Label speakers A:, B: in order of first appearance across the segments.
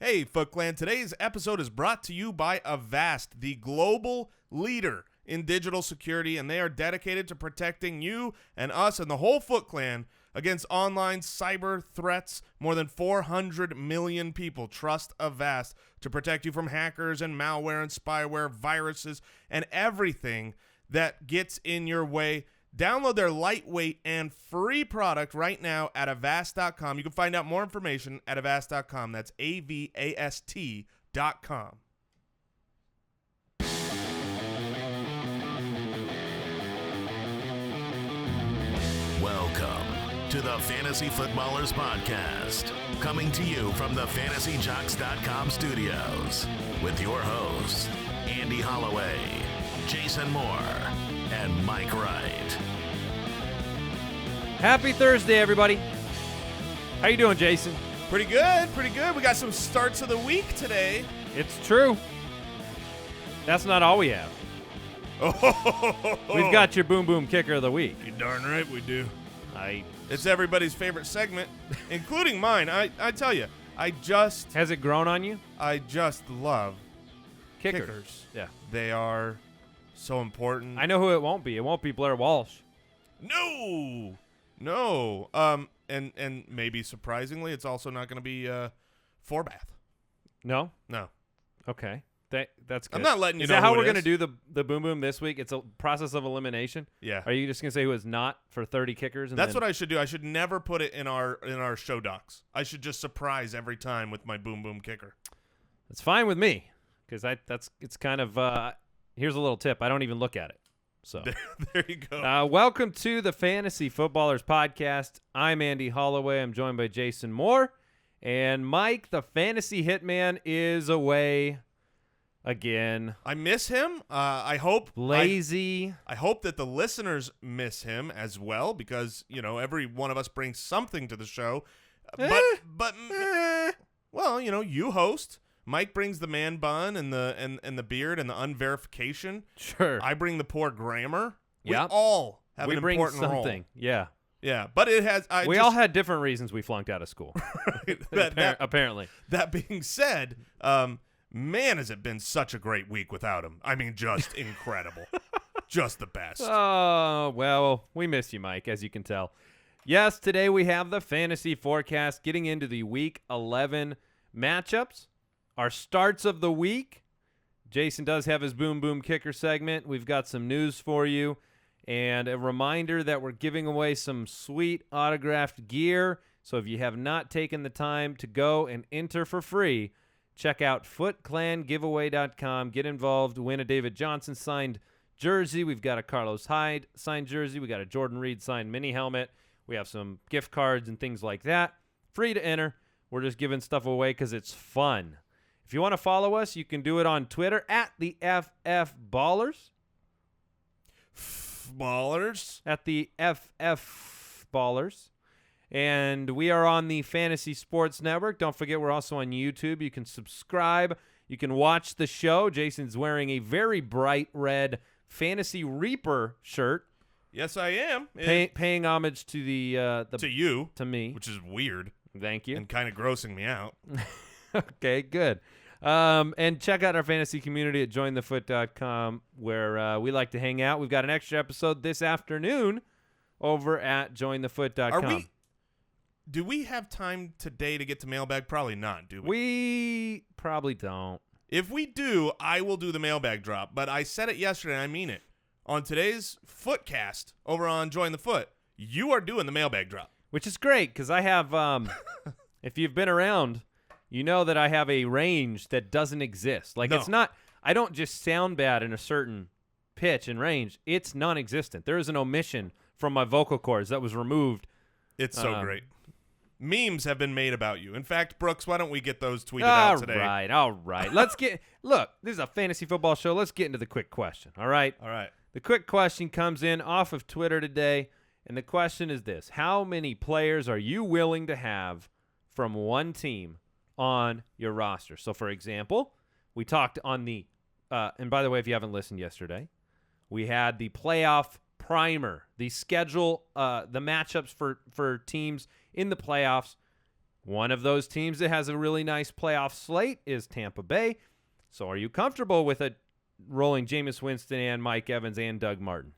A: Hey, Foot Clan, today's episode is brought to you by Avast, the global leader in digital security, and they are dedicated to protecting you and us and the whole Foot Clan against online cyber threats. More than 400 million people trust Avast to protect you from hackers and malware and spyware, viruses, and everything that gets in your way. Download their lightweight and free product right now at Avast.com. You can find out more information at Avast.com. That's AVAST.com.
B: Welcome to the Fantasy Footballers Podcast, coming to you from the FantasyJocks.com studios with your hosts, Andy Holloway, Jason Moore, and Mike Wright.
C: Happy Thursday, everybody. How you doing, Jason?
A: Pretty good, pretty good. We got some starts of the week today.
C: It's true. That's not all we have. We've got your boom boom kicker of the week.
A: You darn right we do.
C: It's
A: It's everybody's favorite segment, including mine. I tell you,
C: Has it grown on you?
A: I just love
C: Kickers.
A: kickers.
C: Yeah.
A: They are so important.
C: I know who it won't be. It won't be Blair Walsh.
A: No. And maybe surprisingly, it's also not going to be Forbath.
C: No?
A: No.
C: Okay. That's good.
A: I'm not letting you
C: Is
A: know
C: that how
A: who
C: we're
A: it
C: going to
A: is.
C: do the boom boom this week? It's a process of elimination?
A: Yeah.
C: Are you just going to say who is not for 30 kickers? And
A: That's what I should do. I should never put it in our show docs. I should just surprise every time with my boom boom kicker.
C: That's fine with me because it's kind of here's a little tip. I don't even look at it. So
A: There you go.
C: welcome to the Fantasy Footballers Podcast. I'm Andy Holloway. I'm joined by Jason Moore. And Mike, the fantasy hitman, is away again.
A: I miss him. I hope
C: Lazy.
A: I hope that the listeners miss him as well because, every one of us brings something to the show. Well, you host. Mike brings the man bun and the beard and the unverification.
C: Sure.
A: I bring the poor grammar.
C: Yep.
A: We all have
C: we
A: an
C: bring
A: important
C: something.
A: role.
C: Yeah.
A: Yeah, but it has.
C: We all had different reasons we flunked out of school. Apparently.
A: That being said, man, has it been such a great week without him. I mean, just incredible. Just the best.
C: Oh, well, we miss you, Mike, as you can tell. Yes, today we have the fantasy forecast getting into the Week 11 matchups. Our starts of the week. Jason does have his boom boom kicker segment. We've got some news for you. And a reminder that we're giving away some sweet autographed gear. So if you have not taken the time to go and enter for free, check out footclangiveaway.com. Get involved. Win a David Johnson signed jersey. We've got a Carlos Hyde signed jersey. We got a Jordan Reed signed mini helmet. We have some gift cards and things like that. Free to enter. We're just giving stuff away because it's fun. If you want to follow us, you can do it on Twitter at the FF Ballers.
A: Ballers.
C: At the FF Ballers. And we are on the Fantasy Sports Network. Don't forget, we're also on YouTube. You can subscribe. You can watch the show. Jason's wearing a very bright red Fantasy Reaper shirt.
A: Yes, I am.
C: Paying homage to
A: to you.
C: To me.
A: Which is weird.
C: Thank you.
A: And kind of grossing me out.
C: Okay, good. And check out our fantasy community at jointhefoot.com where we like to hang out. We've got an extra episode this afternoon over at jointhefoot.com.
A: Do we have time today to get to mailbag? Probably not, do we?
C: We probably don't.
A: If we do, I will do the mailbag drop. But I said it yesterday, and I mean it. On today's Footcast over on Join the Foot, you are doing the mailbag drop.
C: Which is great because I have, if you've been around, you know that I have a range that doesn't exist. Like, It's not, I don't just sound bad in a certain pitch and range. It's non-existent. There is an omission from my vocal cords that was removed.
A: It's so great. Memes have been made about you. In fact, Brooks, why don't we get those tweeted out today?
C: All right. Let's look, this is a fantasy football show. Let's get into the quick question, all right?
A: All right.
C: The quick question comes in off of Twitter today, and the question is this. How many players are you willing to have from one team on your roster? So, for example, we talked on the and by the way, if you haven't listened yesterday, we had the playoff primer, the schedule, the matchups for teams in the playoffs. One of those teams that has a really nice playoff slate is Tampa Bay. So are you comfortable with rolling Jameis Winston and Mike Evans and Doug Martin?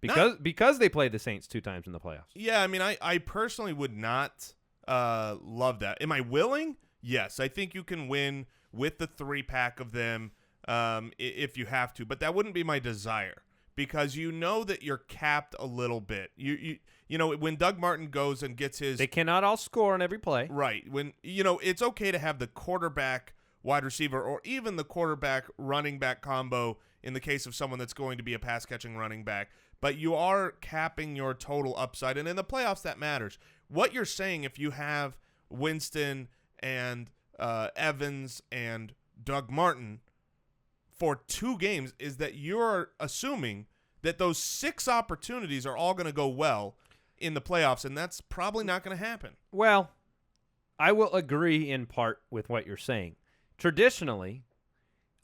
C: Because they played the Saints 2 times in the playoffs.
A: Yeah, I mean, I personally would not love that. Am I willing? Yes, I think you can win with the 3-pack of them if you have to, but that wouldn't be my desire because you know that you're capped a little bit. You know, when Doug Martin goes and gets his...
C: They cannot all score on every play.
A: Right. When, you know, it's okay to have the quarterback wide receiver or even the quarterback running back combo in the case of someone that's going to be a pass-catching running back, but you are capping your total upside, and in the playoffs that matters. What you're saying, if you have Winston and Evans and Doug Martin for 2 games, is that you're assuming that those 6 opportunities are all going to go well in the playoffs, and that's probably not going to happen.
C: Well, I will agree in part with what you're saying. Traditionally,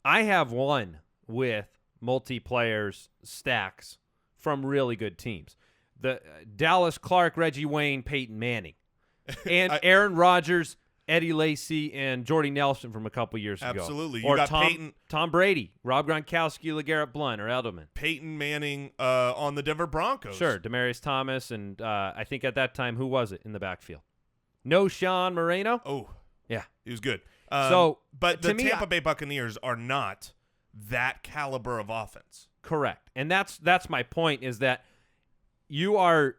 C: I have won with multiplayers stacks from really good teams. The Dallas Clark, Reggie Wayne, Peyton Manning, and Aaron Rodgers, Eddie Lacy, and Jordy Nelson from a couple years ago.
A: Absolutely.
C: Or Tom Brady, Rob Gronkowski, LeGarrette Blount, or Edelman.
A: Peyton Manning on the Denver Broncos.
C: Sure, Demaryius Thomas, and I think at that time, who was it in the backfield? No Sean Moreno?
A: Oh.
C: Yeah.
A: He was good.
C: But
A: the Tampa Bay Buccaneers are not that caliber of offense. Correct.
C: And that's my point, is that you are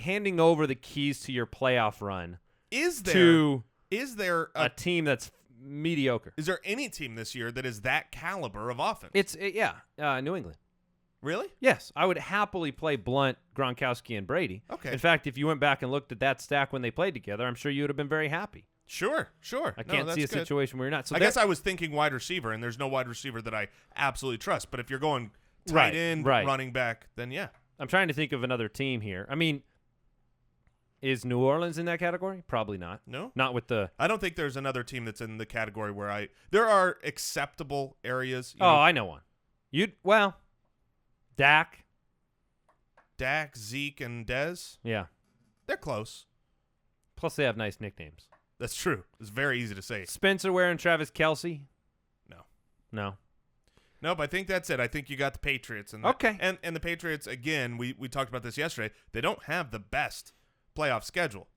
C: handing over the keys to your playoff run
A: Is there
C: a team that's mediocre?
A: Is there any team this year that is that caliber of offense?
C: New England.
A: Really?
C: Yes, I would happily play Blount, Gronkowski, and Brady.
A: Okay.
C: In fact, if you went back and looked at that stack when they played together, I'm sure you would have been very happy.
A: Sure.
C: I can't see a situation where you're not. So
A: I guess I was thinking wide receiver, and there's no wide receiver that I absolutely trust. But if you're going tight end, running back, then yeah.
C: I'm trying to think of another team here. I mean, is New Orleans in that category? Probably not.
A: No.
C: Not with the...
A: I don't think there's another team that's in the category where there are acceptable areas.
C: I know one.
A: Dak, Zeke, and Dez.
C: Yeah.
A: They're close.
C: Plus they have nice nicknames.
A: That's true. It's very easy to say.
C: Spencer Ware and Travis Kelce? No.
A: Nope, I think that's it. I think you got the Patriots.
C: Okay.
A: And the Patriots, again, we talked about this yesterday. They don't have the best playoff schedule.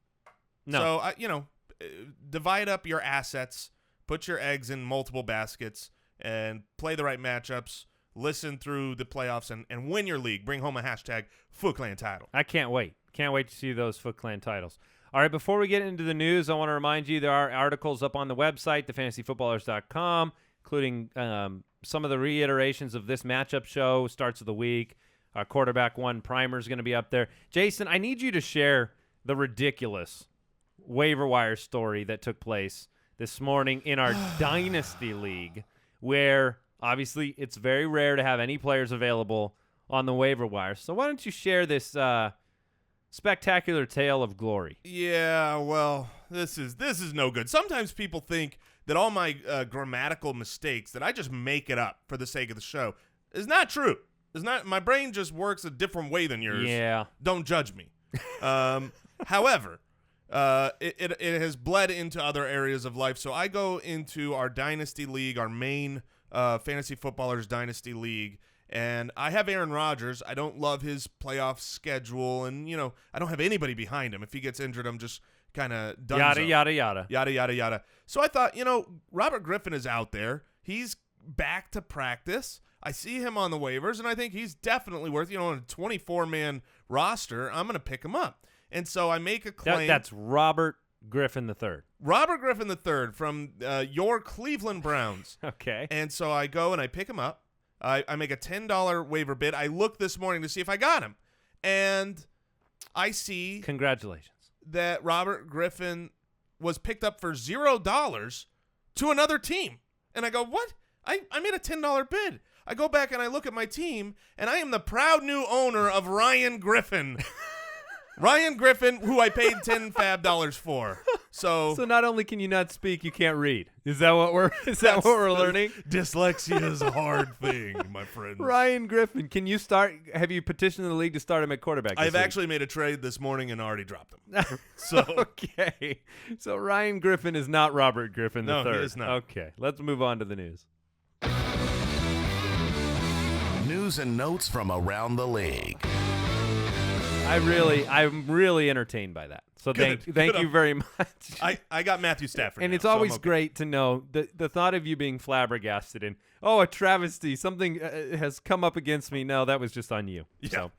C: No.
A: So, divide up your assets, put your eggs in multiple baskets, and play the right matchups, listen through the playoffs, and win your league. Bring home a #FootClan title.
C: I can't wait. Can't wait to see those Foot Clan titles. All right, before we get into the news, I want to remind you there are articles up on the website, thefantasyfootballers.com, including some of the reiterations of this matchup show, starts of the week. Our quarterback one primer is going to be up there. Jason, I need you to share the ridiculous waiver wire story that took place this morning in our Dynasty League, where obviously it's very rare to have any players available on the waiver wire. So why don't you share this spectacular tale of glory?
A: Yeah, well, this is no good. Sometimes people think that all my grammatical mistakes, that I just make it up for the sake of the show, is not true. It's not. My brain just works a different way than yours.
C: Yeah.
A: Don't judge me. However, it has bled into other areas of life. So I go into our Dynasty League, our main Fantasy Footballers Dynasty League, and I have Aaron Rodgers. I don't love his playoff schedule, and, I don't have anybody behind him. If he gets injured, I'm just kind of done.
C: Yada, yada, yada.
A: Yada, yada, yada. So I thought, Robert Griffin is out there. He's back to practice. I see him on the waivers, and I think he's definitely worth, on a 24-man roster, I'm going to pick him up. And so I make a claim.
C: That's Robert Griffin III.
A: Robert Griffin III from your Cleveland Browns.
C: Okay.
A: And so I go and I pick him up. I make a $10 waiver bid. I look this morning to see if I got him. And I see.
C: Congratulations.
A: That Robert Griffin was picked up for $0 to another team. And I go, what? I made a $10 bid. I go back and I look at my team, and I am the proud new owner of Ryan Griffin. Ryan Griffin, who I paid $10 for. So
C: not only can you not speak, you can't read. Is that what we're learning?
A: Dyslexia is a hard thing, my friends.
C: Ryan Griffin, can you start? Have you petitioned the league to start him at quarterback?
A: I've actually made a trade this morning and already dropped him. So
C: okay. So Ryan Griffin is not Robert Griffin III.
A: No, he is not.
C: Okay, let's move on to the news.
B: News and notes from around the league.
C: I'm really entertained by that. So thank you very much.
A: I got Matthew Stafford.
C: And
A: now,
C: it's always
A: so I'm okay.
C: great to know the thought of you being flabbergasted and, a travesty, something has come up against me. No, that was just on you.
A: Yeah.
C: So,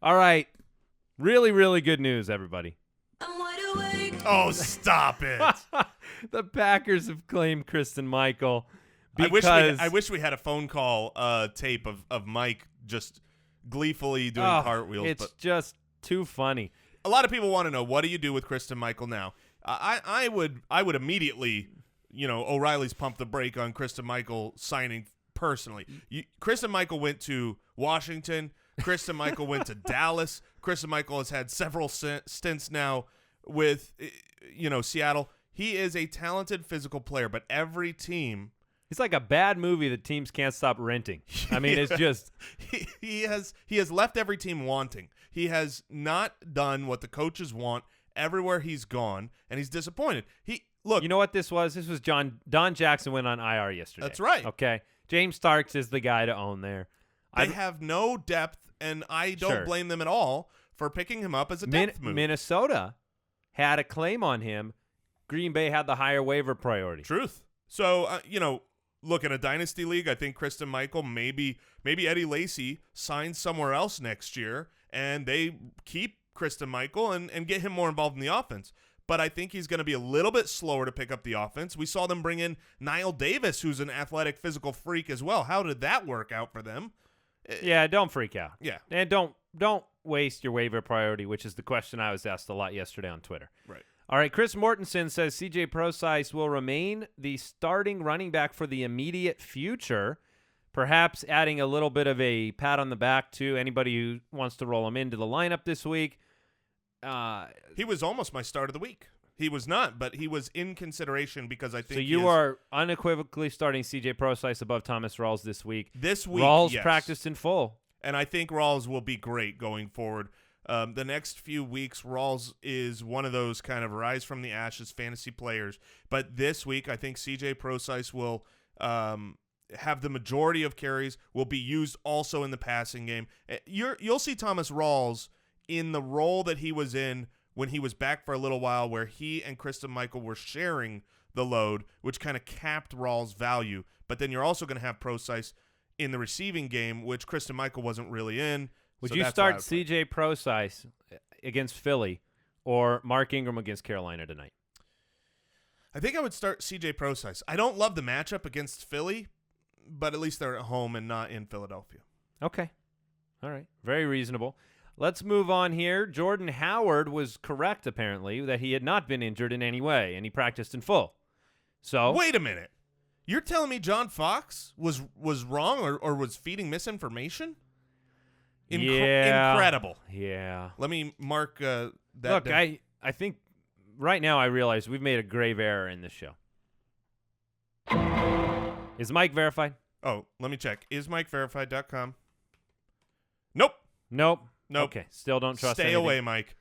C: all right. Really, really good news, everybody.
A: Oh, stop it.
C: The Packers have claimed Kristen Michael.
A: I wish we had a phone call tape of Mike just gleefully doing cartwheels.
C: It's
A: but
C: just too funny.
A: a lot of people want to know, what do you do with Kristen Michael now? I would immediately, O'Reilly's pump the brake on Kristen Michael signing personally. Kristen Michael went to Washington. Kristen Michael went to Dallas. Kristen Michael has had several stints now with, Seattle. He is a talented physical player, but every team.
C: It's like a bad movie that teams can't stop renting. I mean, It's just
A: he has left every team wanting. He has not done what the coaches want everywhere he's gone, and he's disappointed. Look,
C: you know what this was? This was Don Jackson went on IR yesterday.
A: That's right.
C: Okay, James Starks is the guy to own there.
A: They have no depth, and I don't blame them at all for picking him up as a depth move.
C: Minnesota had a claim on him. Green Bay had the higher waiver priority.
A: Truth. So, look, in a dynasty league, I think Kristen Michael, maybe Eddie Lacy signs somewhere else next year, and they keep Kristen Michael and get him more involved in the offense. But I think he's going to be a little bit slower to pick up the offense. We saw them bring in Niall Davis, who's an athletic, physical freak as well. How did that work out for them?
C: Yeah, don't freak out.
A: Yeah.
C: And don't waste your waiver priority, which is the question I was asked a lot yesterday on Twitter.
A: Right.
C: All right, Chris Mortensen says CJ Prosise will remain the starting running back for the immediate future, perhaps adding a little bit of a pat on the back to anybody who wants to roll him into the lineup this week.
A: He was almost my start of the week. He was not, but he was in consideration because I think
C: so. You are unequivocally starting CJ Prosise above Thomas Rawls this week. Rawls
A: yes.
C: practiced in full.
A: And I think Rawls will be great going forward. The next few weeks, Rawls is one of those kind of rise from the ashes fantasy players. But this week, I think CJ Prosise will have the majority of carries, will be used also in the passing game. You'll see Thomas Rawls in the role that he was in when he was back for a little while, where he and Kristen Michael were sharing the load, which kind of capped Rawls' value. But then you're also going to have Prosise in the receiving game, which Kristen Michael wasn't really in.
C: Would you start CJ Prosise against Philly or Mark Ingram against Carolina tonight?
A: I think I would start CJ Prosise. I don't love the matchup against Philly, but at least they're at home and not in Philadelphia.
C: Okay. All right. Very reasonable. Let's move on here. Jordan Howard was correct, apparently, that he had not been injured in any way, and he practiced in full. So
A: wait a minute. You're telling me John Fox was wrong or was feeding misinformation? Incredible.
C: Yeah.
A: Let me mark that.
C: Look,
A: down.
C: I think right now I realize we've made a grave error in this show. Is Mike verified?
A: Oh, let me check. Is MikeVerified.com? Nope.
C: Okay. Still don't trust
A: Stay
C: anything.
A: away, Mike.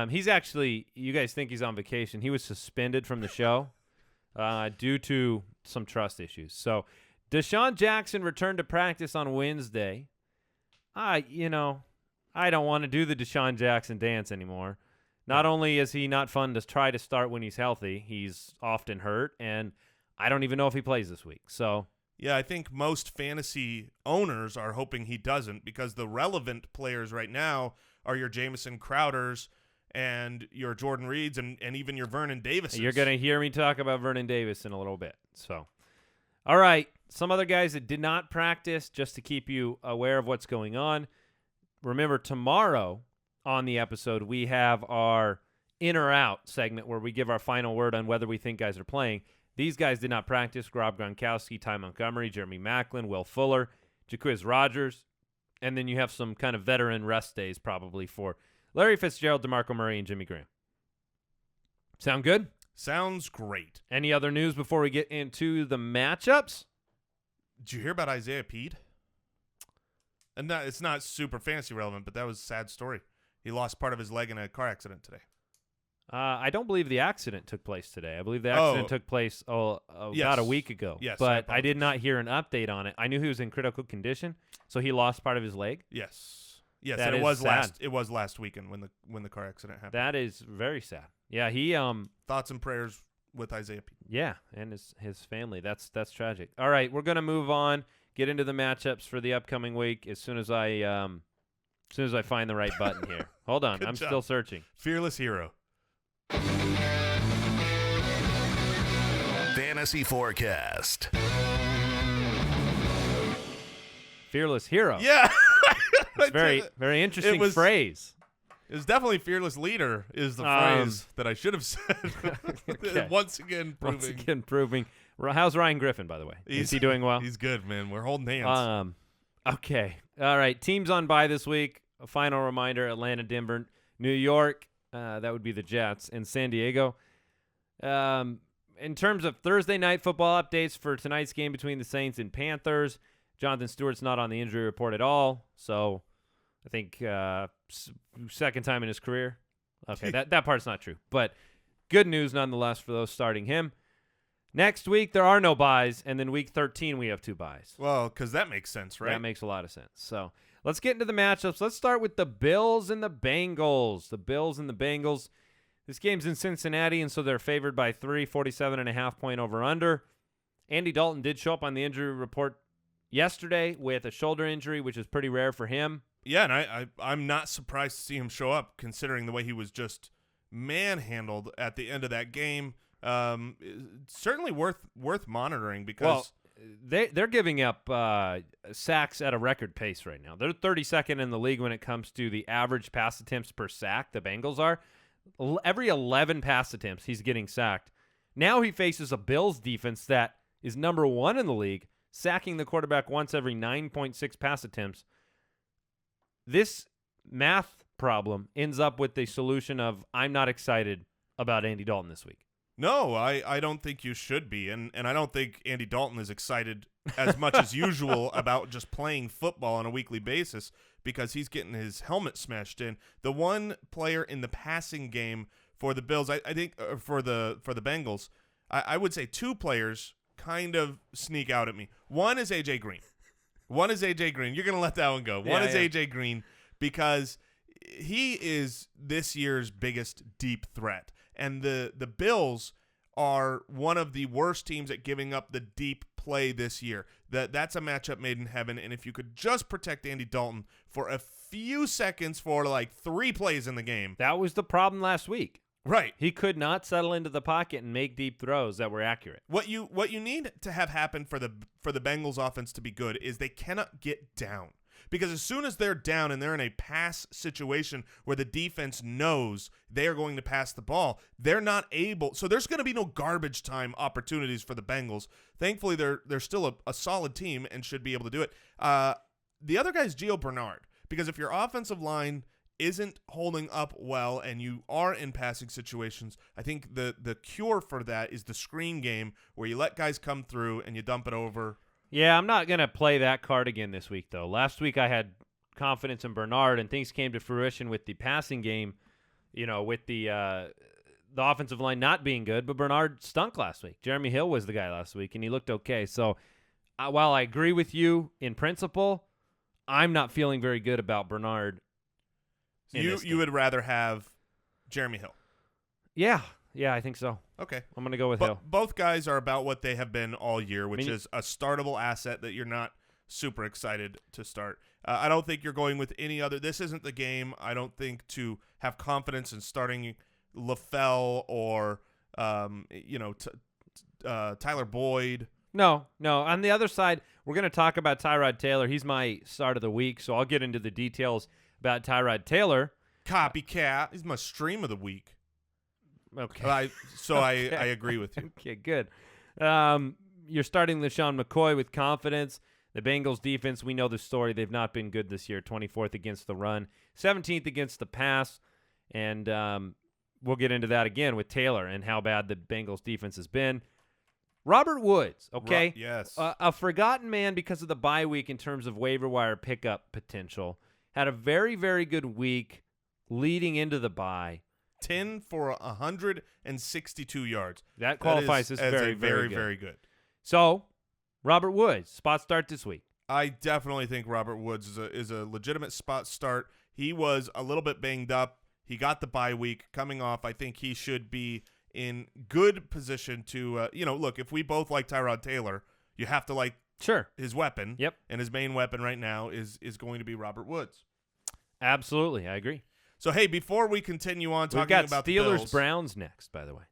C: He's actually, you guys think he's on vacation. He was suspended from the show due to some trust issues. So DeSean Jackson returned to practice on Wednesday. I don't want to do the DeSean Jackson dance anymore. Not only is he not fun to try to start when he's healthy, he's often hurt, and I don't even know if he plays this week. So
A: yeah, I think most fantasy owners are hoping he doesn't, because the relevant players right now are your Jamison Crowders and your Jordan Reeds and even your Vernon Davis.
C: You're going to hear me talk about Vernon Davis in a little bit. So, all right, some other guys that did not practice, just to keep you aware of what's going on. Remember, tomorrow on the episode, we have our in or out segment where we give our final word on whether we think guys are playing. These guys did not practice. Rob Gronkowski, Ty Montgomery, Jeremy Maclin, Will Fuller, Jacquizz Rodgers. And then you have some kind of veteran rest days probably for Larry Fitzgerald, DeMarco Murray, and Jimmy Graham. Sound good?
A: Sounds great.
C: Any other news before we get into the matchups?
A: Did you hear about Isaiah Pede? And it's not super fantasy relevant, but that was a sad story. He lost part of his leg in a car accident today.
C: I don't believe the accident took place today. I believe the accident took place about a week ago.
A: Yes,
C: but I did not hear an update on it. I knew he was in critical condition, so he lost part of his leg.
A: Yes, and
C: That
A: it
C: is
A: was
C: sad.
A: last weekend when the car accident happened.
C: That is very sad. Yeah, he
A: Thoughts and prayers with Isaiah Pede.
C: Yeah, and his family. That's tragic. All right, we're gonna move on. Get into the matchups for the upcoming week as soon as I find the right button here. Hold on, I'm still searching.
A: Fearless hero.
B: Fantasy Forecast.
C: Fearless hero.
A: Yeah.
C: It's very interesting phrase.
A: It was definitely fearless leader is the phrase that I should have said.
C: Okay.
A: Once again proving.
C: How's Ryan Griffin, by the way? Is he doing well?
A: He's good, man. We're holding hands.
C: Okay. All right. Teams on bye this week. A final reminder: Atlanta, Denver, New York. That would be the Jets, and San Diego. In terms of Thursday night football updates for tonight's game between the Saints and Panthers, Jonathan Stewart's not on the injury report at all, so I think second time in his career. Okay, that part's not true, but good news nonetheless for those starting him. Next week, there are no buys, and then week 13, we have 2 buys.
A: Well, because that makes sense, right?
C: That makes a lot of sense. So let's get into the matchups. Let's start with the Bills and the Bengals. The Bills and the Bengals. This game's in Cincinnati, and so they're favored by 3, 47.5 point over-under. Andy Dalton did show up on the injury report yesterday with a shoulder injury, which is pretty rare for him.
A: Yeah, and I'm not surprised to see him show up, considering the way he was just manhandled at the end of that game. Certainly worth monitoring because
C: they're giving up sacks at a record pace right now. They're 32nd in the league when it comes to the average pass attempts per sack. The Bengals are. Every 11 pass attempts, he's getting sacked. Now he faces a Bills defense that is number 1 in the league, sacking the quarterback once every 9.6 pass attempts. This math problem ends up with the solution of I'm not excited about Andy Dalton this week.
A: No, I don't think you should be, and I don't think Andy Dalton is excited as much as usual about just playing football on a weekly basis because he's getting his helmet smashed in. The one player in the passing game for the Bills, I think for the Bengals, I would say 2 players kind of sneak out at me. One is A.J. Green. You're going to let that one go. One is A.J. Green because he is this year's biggest deep threat. And the Bills are one of the worst teams at giving up the deep play this year. That's a matchup made in heaven. And if you could just protect Andy Dalton for a few seconds for like 3 plays in the game.
C: That was the problem last week.
A: Right.
C: He could not settle into the pocket and make deep throws that were accurate.
A: What you need to have happen for the Bengals offense to be good is they cannot get down. Because as soon as they're down and they're in a pass situation where the defense knows they are going to pass the ball, they're not able. So there's going to be no garbage time opportunities for the Bengals. Thankfully, they're still a solid team and should be able to do it. The other guy is Gio Bernard. Because if your offensive line isn't holding up well and you are in passing situations, I think the cure for that is the screen game where you let guys come through and you dump it over.
C: Yeah, I'm not going to play that card again this week, though. Last week I had confidence in Bernard, and things came to fruition with the passing game, with the offensive line not being good, but Bernard stunk last week. Jeremy Hill was the guy last week, and he looked okay. So while I agree with you in principle, I'm not feeling very good about Bernard.
A: You would rather have Jeremy Hill?
C: Yeah, I think so.
A: Okay.
C: I'm going to go with Hill.
A: Both guys are about what they have been all year, which is a startable asset that you're not super excited to start. I don't think you're going with any other. This isn't the game, I don't think, to have confidence in starting LaFell or, Tyler Boyd.
C: No. On the other side, we're going to talk about Tyrod Taylor. He's my start of the week, so I'll get into the details about Tyrod Taylor.
A: Copycat. He's my stream of the week.
C: Okay.
A: I agree with you.
C: Okay, good. You're starting LeSean McCoy with confidence. The Bengals defense, we know the story. They've not been good this year. 24th against the run, 17th against the pass. And we'll get into that again with Taylor and how bad the Bengals defense has been. Robert Woods, okay?
A: Yes.
C: A forgotten man because of the bye week in terms of waiver wire pickup potential. Had a very, very good week leading into the bye.
A: 10 for 162 yards.
C: That qualifies as very,
A: very,
C: good.
A: very good.
C: So, Robert Woods, spot start this week.
A: I definitely think Robert Woods is a legitimate spot start. He was a little bit banged up. He got the bye week coming off. I think he should be in good position to, look, if we both like Tyrod Taylor, you have to like his weapon.
C: Yep.
A: And his main weapon right now is going to be Robert Woods.
C: Absolutely. I agree.
A: So, hey, before we continue on talking about
C: the Steelers
A: Bills,
C: Browns next, by the way.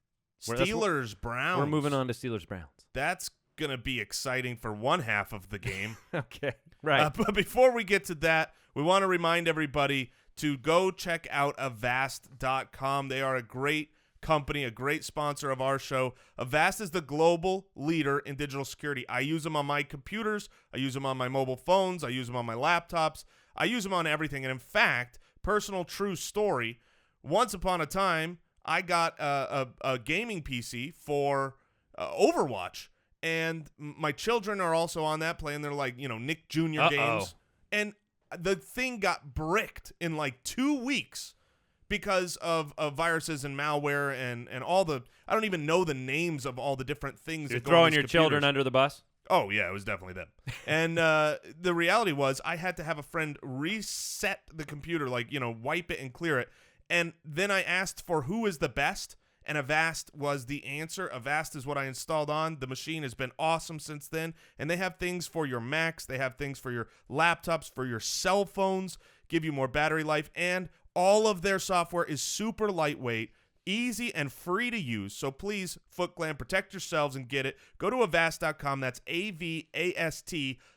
A: Steelers Browns.
C: We're moving on to Steelers Browns.
A: That's going to be exciting for one half of the game.
C: Okay. Right.
A: But before we get to that, we want to remind everybody to go check out Avast.com. They are a great company, a great sponsor of our show. Avast is the global leader in digital security. I use them on my computers. I use them on my mobile phones. I use them on my laptops. I use them on everything. And in fact, personal true story, once upon a time, I got a gaming PC for Overwatch. And my children are also on that playing their, Nick Jr. games. And the thing got bricked in 2 weeks because of viruses and malware and all the – I don't even know the names of all the different things.
C: You're throwing your children under the bus?
A: Oh, yeah, it was definitely them. And the reality was I had to have a friend reset the computer, wipe it and clear it. And then I asked for who is the best, and Avast was the answer. Avast is what I installed on. The machine has been awesome since then. And they have things for your Macs. They have things for your laptops, for your cell phones, give you more battery life. And all of their software is super lightweight, easy, and free to use. So please, Foot Clan, protect yourselves and get it. Go to Avast.com. That's AVAST.com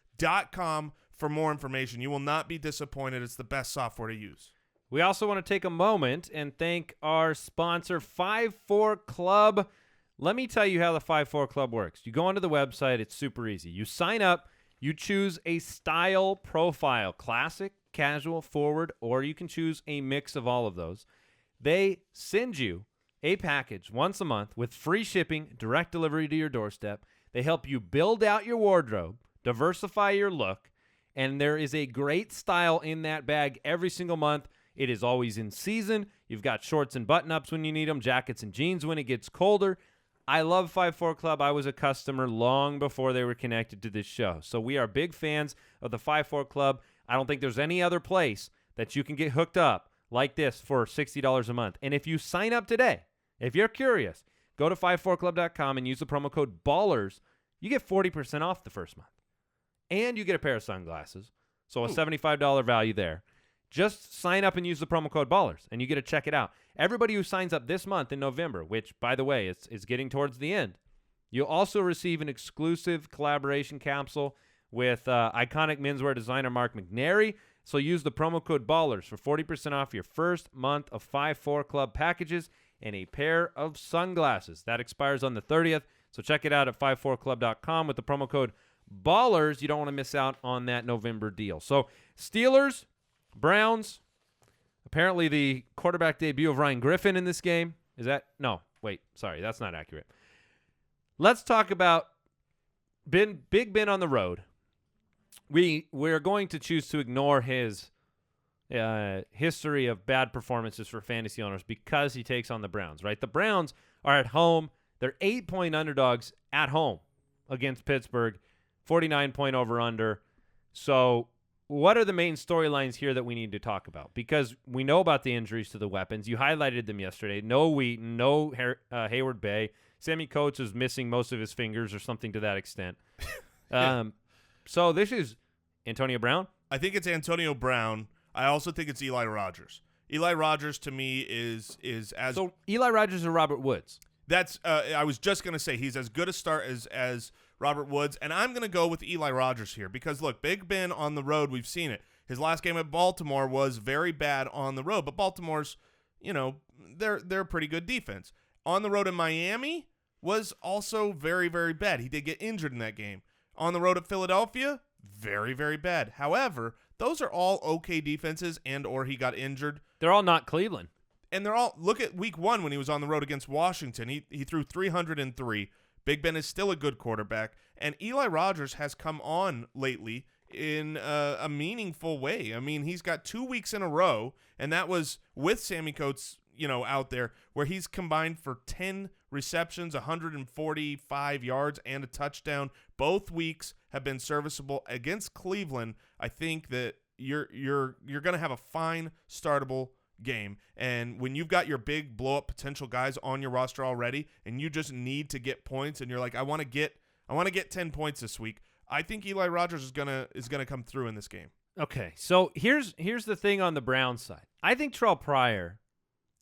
A: for more information. You will not be disappointed. It's the best software to use.
C: We also want to take a moment and thank our sponsor, 5-4 Club. Let me tell you how the 5-4 Club works. You go onto the website. It's super easy. You sign up. You choose a style profile, classic, casual, forward, or you can choose a mix of all of those. They send you a package once a month with free shipping, direct delivery to your doorstep. They help you build out your wardrobe, diversify your look, and there is a great style in that bag every single month. It is always in season. You've got shorts and button-ups when you need them, jackets and jeans when it gets colder. I love 5-4 Club. I was a customer long before they were connected to this show. So we are big fans of the 5-4 Club. I don't think there's any other place that you can get hooked up like this for $60 a month. And if you sign up today, if you're curious, go to 54club.com and use the promo code BALLERS. You get 40% off the first month. And you get a pair of sunglasses. So a $75 value there. Just sign up and use the promo code BALLERS, and you get to check it out. Everybody who signs up this month in November, which, by the way, is getting towards the end, you'll also receive an exclusive collaboration capsule with iconic menswear designer Mark McNary. So use the promo code BALLERS for 40% off your first month of 5-4 Club packages and a pair of sunglasses. That expires on the 30th, so check it out at 54club.com with the promo code BALLERS. You don't want to miss out on that November deal. So Steelers, Browns, apparently the quarterback debut of Ryan Griffin in this game. Is that? No, wait, sorry, that's not accurate. Let's talk about Big Ben on the road. We're going to choose to ignore his history of bad performances for fantasy owners because he takes on the Browns, right? The Browns are at home. They're 8-point underdogs at home against Pittsburgh, 49-point over-under. So what are the main storylines here that we need to talk about? Because we know about the injuries to the weapons. You highlighted them yesterday. No Wheaton, no Hayward Bay. Sammy Coates is missing most of his fingers or something to that extent.
A: Yeah.
C: So this is Antonio Brown?
A: I think it's Antonio Brown. I also think it's Eli Rodgers. Eli Rodgers to me is as
C: so Eli Rodgers or Robert Woods.
A: That's I was just gonna say he's as good a start as Robert Woods, and I'm gonna go with Eli Rodgers here because look, Big Ben on the road, we've seen it. His last game at Baltimore was very bad on the road, but Baltimore's, they're a pretty good defense. On the road in Miami was also very, very bad. He did get injured in that game. On the road at Philadelphia, very, very bad. However, those are all okay defenses and or he got injured.
C: They're all not Cleveland.
A: And they're all, look at week 1 when he was on the road against Washington. He threw 303. Big Ben is still a good quarterback. And Eli Rodgers has come on lately in a meaningful way. I mean, he's got 2 weeks in a row, and that was with Sammy Coates, out there, where he's combined for 10 receptions, 145 yards, and a touchdown. Both weeks have been serviceable against Cleveland. I think that you're going to have a fine startable game. And when you've got your big blow-up potential guys on your roster already, and you just need to get points, and you're like, I want to get 10 points this week, I think Eli Rodgers is gonna come through in this game.
C: Okay, so here's the thing on the Browns side. I think Terrelle Pryor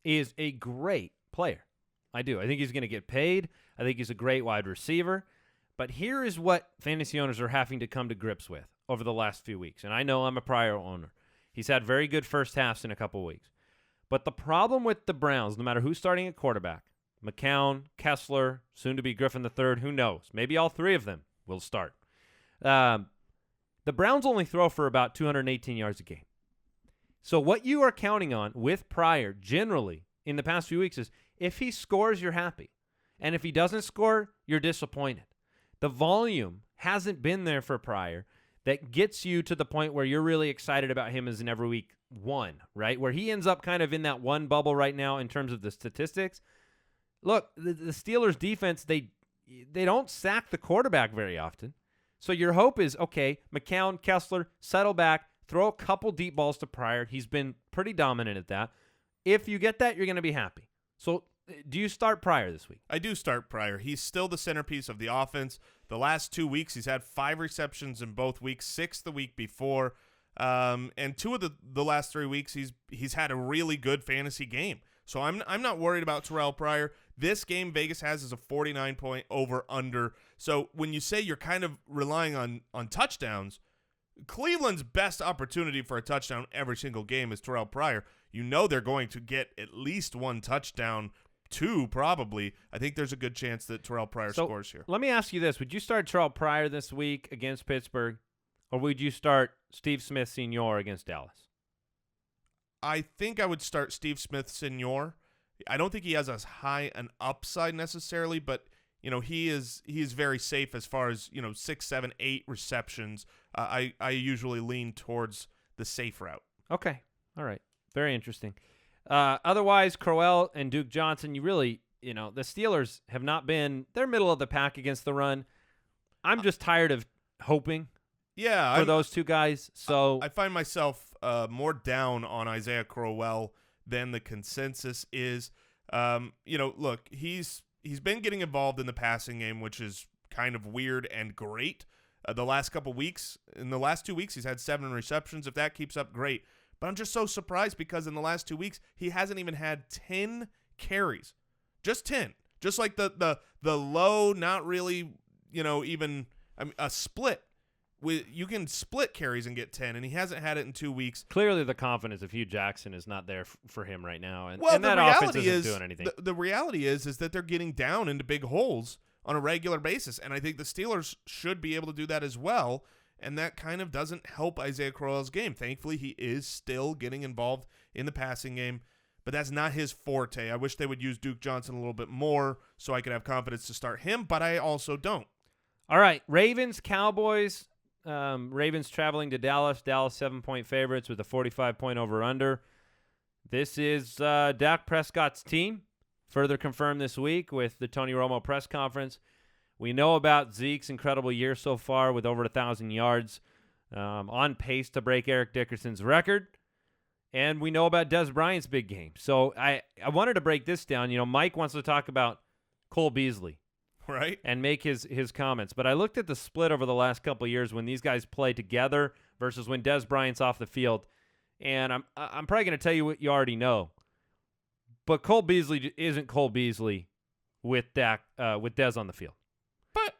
C: is a great player. I do. I think he's going to get paid. I think he's a great wide receiver. But here is what fantasy owners are having to come to grips with over the last few weeks. And I know I'm a Pryor owner. He's had very good first halves in a couple weeks. But the problem with the Browns, no matter who's starting at quarterback, McCown, Kessler, soon to be Griffin III, who knows? Maybe all three of them will start. The Browns only throw for about 218 yards a game. So what you are counting on with Pryor generally in the past few weeks is if he scores, you're happy. And if he doesn't score, you're disappointed. The volume hasn't been there for Pryor that gets you to the point where you're really excited about him as an every week one, right? Where he ends up kind of in that one bubble right now in terms of the statistics. Look, the Steelers defense, they don't sack the quarterback very often. So your hope is, okay, McCown, Kessler, settle back, throw a couple deep balls to Pryor. He's been pretty dominant at that. If you get that, you're going to be happy. So do you start Pryor this week?
A: I do start Pryor. He's still the centerpiece of the offense. The last 2 weeks, he's had 5 receptions in both weeks, 6 the week before. And 2 of the last 3 weeks, he's had a really good fantasy game. So I'm not worried about Terrelle Pryor. This game Vegas has is a 49-point over-under. So when you say you're kind of relying on touchdowns, Cleveland's best opportunity for a touchdown every single game is Terrelle Pryor. You know they're going to get at least 1 touchdown, 2 probably. I think there's a good chance that Terrelle Pryor scores here.
C: Let me ask you this. Would you start Terrelle Pryor this week against Pittsburgh, or would you start Steve Smith Sr. against Dallas?
A: I think I would start Steve Smith Sr. I don't think he has as high an upside necessarily, but he is very safe as far as 6, 7, 8 receptions. I usually lean towards the safe route.
C: Okay, all right, very interesting. Otherwise, Crowell and Duke Johnson, you really the Steelers have not been. They're middle of the pack against the run. I'm just tired of hoping.
A: Yeah,
C: for those two guys. So
A: I find myself more down on Isaiah Crowell than the consensus is. Look, he's been getting involved in the passing game, which is kind of weird and great. The last couple weeks, in the last 2 weeks, he's had 7 receptions. If that keeps up, great. But I'm just so surprised because in the last 2 weeks, he hasn't even had 10 carries, just 10. Just like the low, not really, even a split. You can split carries and get 10, and he hasn't had it in 2 weeks.
C: Clearly, the confidence of Hugh Jackson is not there for him right now, and
A: that
C: offense isn't doing anything.
A: The reality is that they're getting down into big holes on a regular basis, and I think the Steelers should be able to do that as well, and that kind of doesn't help Isaiah Crowell's game. Thankfully, he is still getting involved in the passing game, but that's not his forte. I wish they would use Duke Johnson a little bit more so I could have confidence to start him, but I also don't.
C: All right, Ravens, Cowboys. Ravens traveling to Dallas. Dallas 7-point favorites with a 45-point over-under. This is Dak Prescott's team. Further confirmed this week with the Tony Romo press conference. We know about Zeke's incredible year so far with over 1,000 yards, on pace to break Eric Dickerson's record. And we know about Dez Bryant's big game. So I wanted to break this down. Mike wants to talk about Cole Beasley.
A: Right.
C: And make his comments. But I looked at the split over the last couple of years when these guys play together versus when Dez Bryant's off the field. And I'm probably going to tell you what you already know. But Cole Beasley isn't Cole Beasley with Dez on the field.
A: But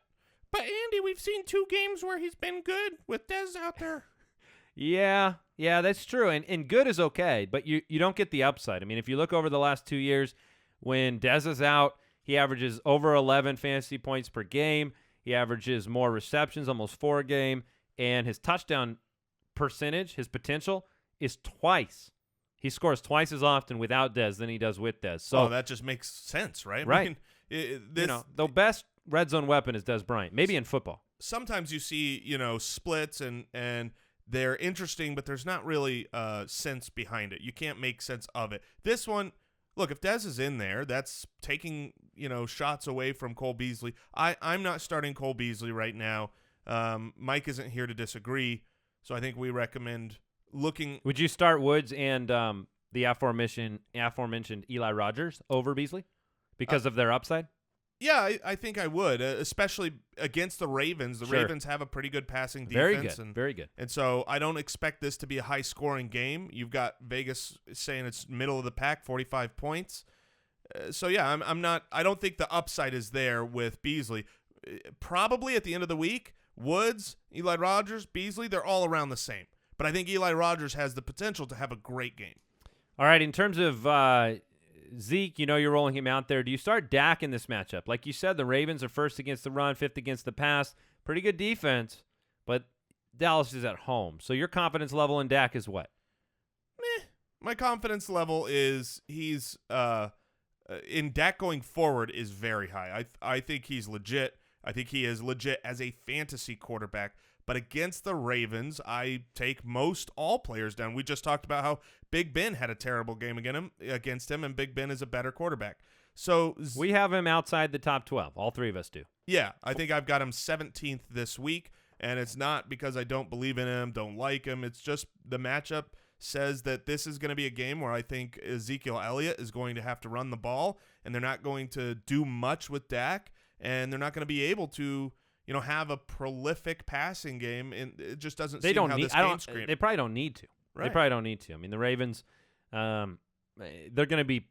A: Andy, we've seen 2 games where he's been good with Dez out there.
C: Yeah, that's true. And good is okay, but you don't get the upside. I mean, if you look over the last 2 years, when Dez is out, he averages over 11 fantasy points per game. He averages more receptions, almost 4 a game. And his touchdown percentage, his potential, is twice He scores twice as often without Dez than he does with Dez. So
A: that just makes sense, right?
C: Right.
A: I mean,
C: the best red zone weapon is Dez Bryant, maybe in football.
A: Sometimes you see, splits and they're interesting, but there's not really sense behind it. You can't make sense of it. This one, look, if Dez is in there, that's taking, shots away from Cole Beasley. I'm not starting Cole Beasley right now. Mike isn't here to disagree, so I think we recommend looking.
C: Would you start Woods and the aforementioned Eli Rodgers over Beasley because of their upside?
A: Yeah, I think I would, especially against the Ravens. The Ravens have a pretty good passing defense.
C: Very good.
A: And so I don't expect this to be a high-scoring game. You've got Vegas saying it's middle of the pack, 45 points. So, yeah, I don't think the upside is there with Beasley. Probably at the end of the week, Woods, Eli Rodgers, Beasley, they're all around the same. But I think Eli Rodgers has the potential to have a great game.
C: All right, in terms of Zeke, you're rolling him out there. Do you start Dak in this matchup? Like you said, the Ravens are first against the run, fifth against the pass. Pretty good defense, but Dallas is at home. So your confidence level in Dak is what?
A: My confidence level is he's in Dak going forward is very high. I think he's legit. I think he is legit as a fantasy quarterback. But against the Ravens, I take most all players down. We just talked about how Big Ben had a terrible game against him, and Big Ben is a better quarterback. So
C: we have him outside the top 12. All three of us do.
A: Yeah, I think I've got him 17th this week, and it's not because I don't believe in him, don't like him. It's just the matchup says that this is going to be a game where I think Ezekiel Elliott is going to have to run the ball, and they're not going to do much with Dak, and they're not going to be able to have a prolific passing game, and it just doesn't seem how this game's screaming.
C: They probably don't need to.
A: Right.
C: They probably don't need to. I mean, the Ravens, they're going to be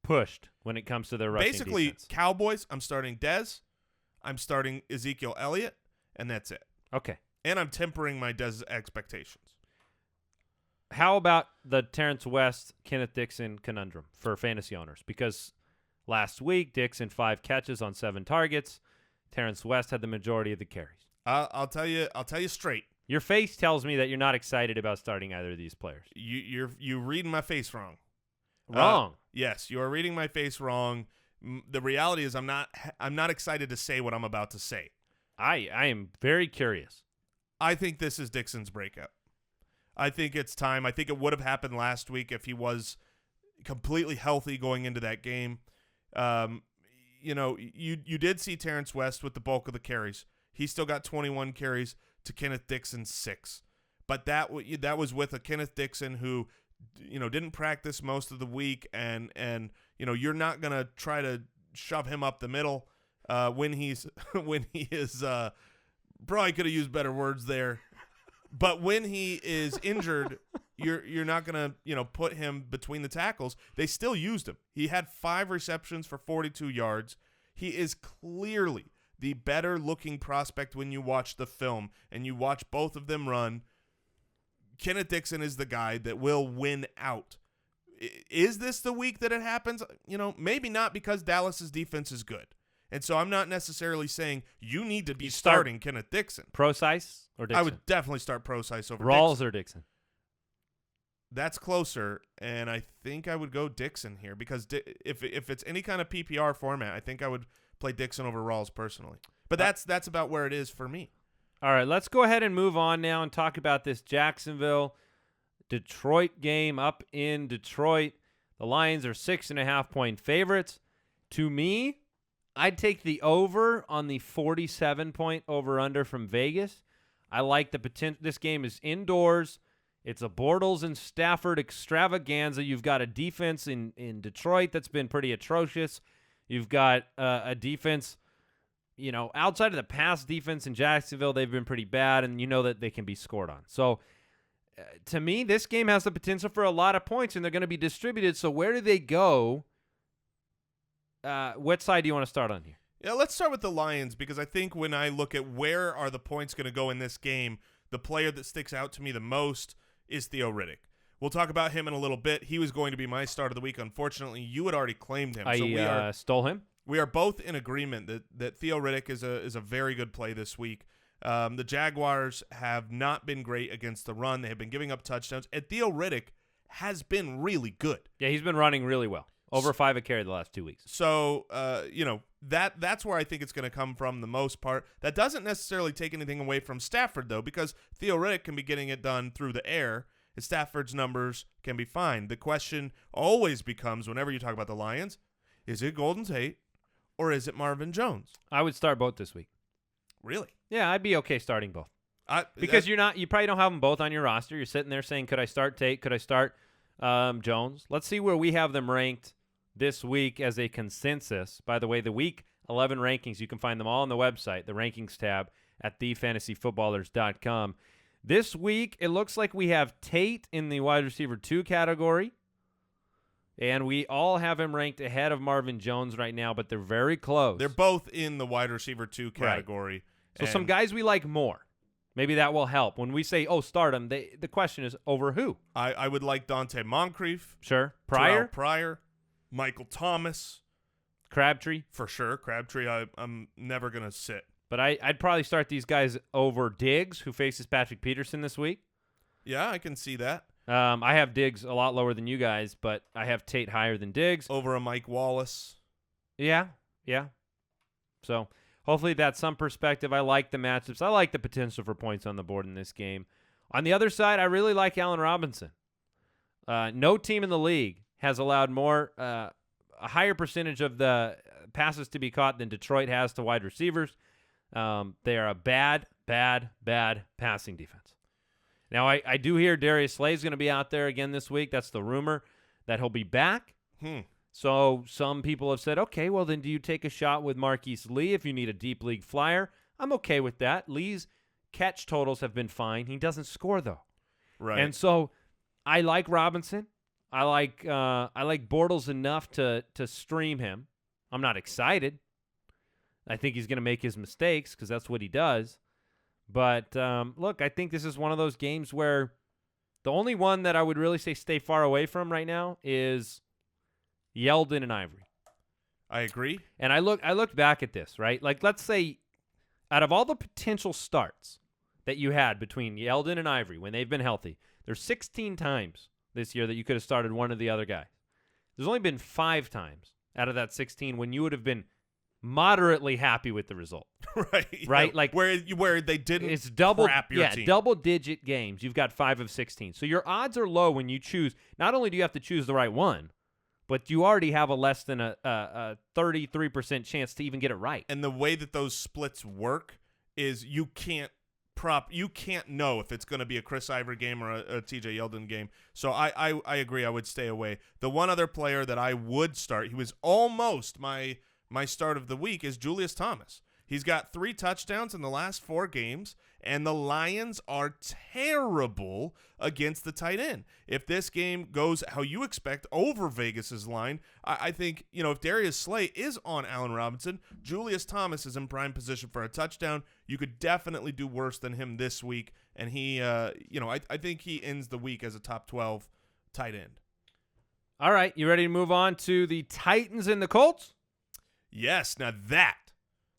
C: pushed when it comes to their rushing
A: Basically,
C: defense.
A: Cowboys, I'm starting Dez, I'm starting Ezekiel Elliott, and that's it.
C: Okay.
A: And I'm tempering my Dez expectations.
C: How about the Terrence West, Kenneth Dixon conundrum for fantasy owners? Because last week, Dixon 5 catches on 7 targets. Terrence West had the majority of the carries.
A: I'll tell you straight.
C: Your face tells me that you're not excited about starting either of these players.
A: You're reading my face wrong.
C: Wrong.
A: Yes, you are reading my face wrong. The reality is I'm not excited to say what I'm about to say.
C: I am very curious.
A: I think this is Dixon's breakout. I think it's time. I think it would have happened last week if he was completely healthy going into that game. You did see Terrence West with the bulk of the carries. He still got 21 carries to Kenneth Dixon's 6. But that was with a Kenneth Dixon who, didn't practice most of the week, and you're not going to try to shove him up the middle when he is probably could have used better words there. But when he is injured, you're not going to, put him between the tackles. They still used him. He had 5 receptions for 42 yards. He is clearly the better looking prospect when you watch the film and you watch both of them run. Kenneth Dixon is the guy that will win out. Is this the week that it happens? Maybe not, because Dallas's defense is good. And so I'm not necessarily saying you need to be starting Kenneth Dixon.
C: Prosise or Dixon?
A: I would definitely start Prosise over
C: Rawls
A: Dixon.
C: or Dixon?
A: That's closer, and I think I would go Dixon here, because if it's any kind of PPR format, I think I would play Dixon over Rawls personally. But that's about where it is for me.
C: All right, let's go ahead and move on now and talk about this Jacksonville-Detroit game up in Detroit. The Lions are 6.5-point favorites. To me, I'd take the over on the 47-point over-under from Vegas. I like the potential. This game is indoors. It's a Bortles and Stafford extravaganza. You've got a defense in Detroit that's been pretty atrocious. You've got a defense, outside of the pass defense in Jacksonville, they've been pretty bad, and you know that they can be scored on. So, to me, this game has the potential for a lot of points, and they're going to be distributed. So, where do they go? What side do you want to start on here?
A: Yeah, let's start with the Lions, because I think when I look at where are the points going to go in this game, the player that sticks out to me the most is Theo Riddick. We'll talk about him in a little bit. He was going to be my start of the week. Unfortunately, you had already claimed him.
C: I stole him.
A: We are both in agreement that Theo Riddick is a very good play this week. The Jaguars have not been great against the run. They have been giving up touchdowns. And Theo Riddick has been really good.
C: Yeah, he's been running really well. Over 5 a carry the last 2 weeks.
A: So, that's where I think it's going to come from the most part. That doesn't necessarily take anything away from Stafford, though, because Theo Riddick can be getting it done through the air, and Stafford's numbers can be fine. The question always becomes, whenever you talk about the Lions, is it Golden Tate or is it Marvin Jones?
C: I would start both this week.
A: Really?
C: Yeah, I'd be okay starting both. Because you probably don't have them both on your roster. You're sitting there saying, could I start Tate? Could I start Jones? Let's see where we have them ranked this week as a consensus. By the way, the Week 11 rankings, you can find them all on the website, the rankings tab at thefantasyfootballers.com. This week, it looks like we have Tate in the wide receiver 2 category, and we all have him ranked ahead of Marvin Jones right now, but they're very close.
A: They're both in the wide receiver 2 category.
C: Right. So some guys we like more. Maybe that will help. When we say, start him, the question is, over who?
A: I would like Dante Moncrief.
C: Sure. Pryor.
A: Michael Thomas.
C: Crabtree.
A: For sure. Crabtree, I'm never going to sit.
C: But I'd probably start these guys over Diggs, who faces Patrick Peterson this week.
A: Yeah, I can see that.
C: I have Diggs a lot lower than you guys, but I have Tate higher than Diggs.
A: Over a Mike Wallace.
C: Yeah. So hopefully that's some perspective. I like the matchups. I like the potential for points on the board in this game. On the other side, I really like Allen Robinson. No team in the league has allowed a higher percentage of the passes to be caught than Detroit has to wide receivers. They are a bad passing defense. Now, I do hear Darius Slay's going to be out there again this week. That's the rumor that he'll be back. So some people have said, okay, well, then do you take a shot with Marquise Lee if you need a deep league flyer? I'm okay with that. Lee's catch totals have been fine. He doesn't score, though.
A: Right.
C: And so I like Robinson. I like Bortles enough to stream him. I'm not excited. I think he's going to make his mistakes because that's what he does. But, look, I think this is one of those games where the only one that I would really say stay far away from right now is Yeldon and Ivory.
A: I agree.
C: And I looked back at this, right? Like, let's say out of all the potential starts that you had between Yeldon and Ivory when they've been healthy, there's 16 times this year that you could have started one of the other guys. There's only been 5 times out of that 16 when you would have been moderately happy with the result.
A: Right.
C: Yeah, like
A: where they didn't
C: crap your team. Double-digit games. You've got 5 of 16. So your odds are low when you choose. Not only do you have to choose the right one, but you already have a less than a 33% chance to even get it right.
A: And the way that those splits work is you can't know if it's going to be a Chris Ivory game or a TJ Yeldon game. So I agree. I would stay away. The one other player that I would start, he was almost my start of the week, is Julius Thomas. He's got 3 touchdowns in the last 4 games, and the Lions are terrible against the tight end. If this game goes how you expect over Vegas's line, I think, if Darius Slay is on Allen Robinson, Julius Thomas is in prime position for a touchdown. You could definitely do worse than him this week, and he, I think he ends the week as a top 12 tight end.
C: All right, you ready to move on to the Titans and the Colts?
A: Yes, now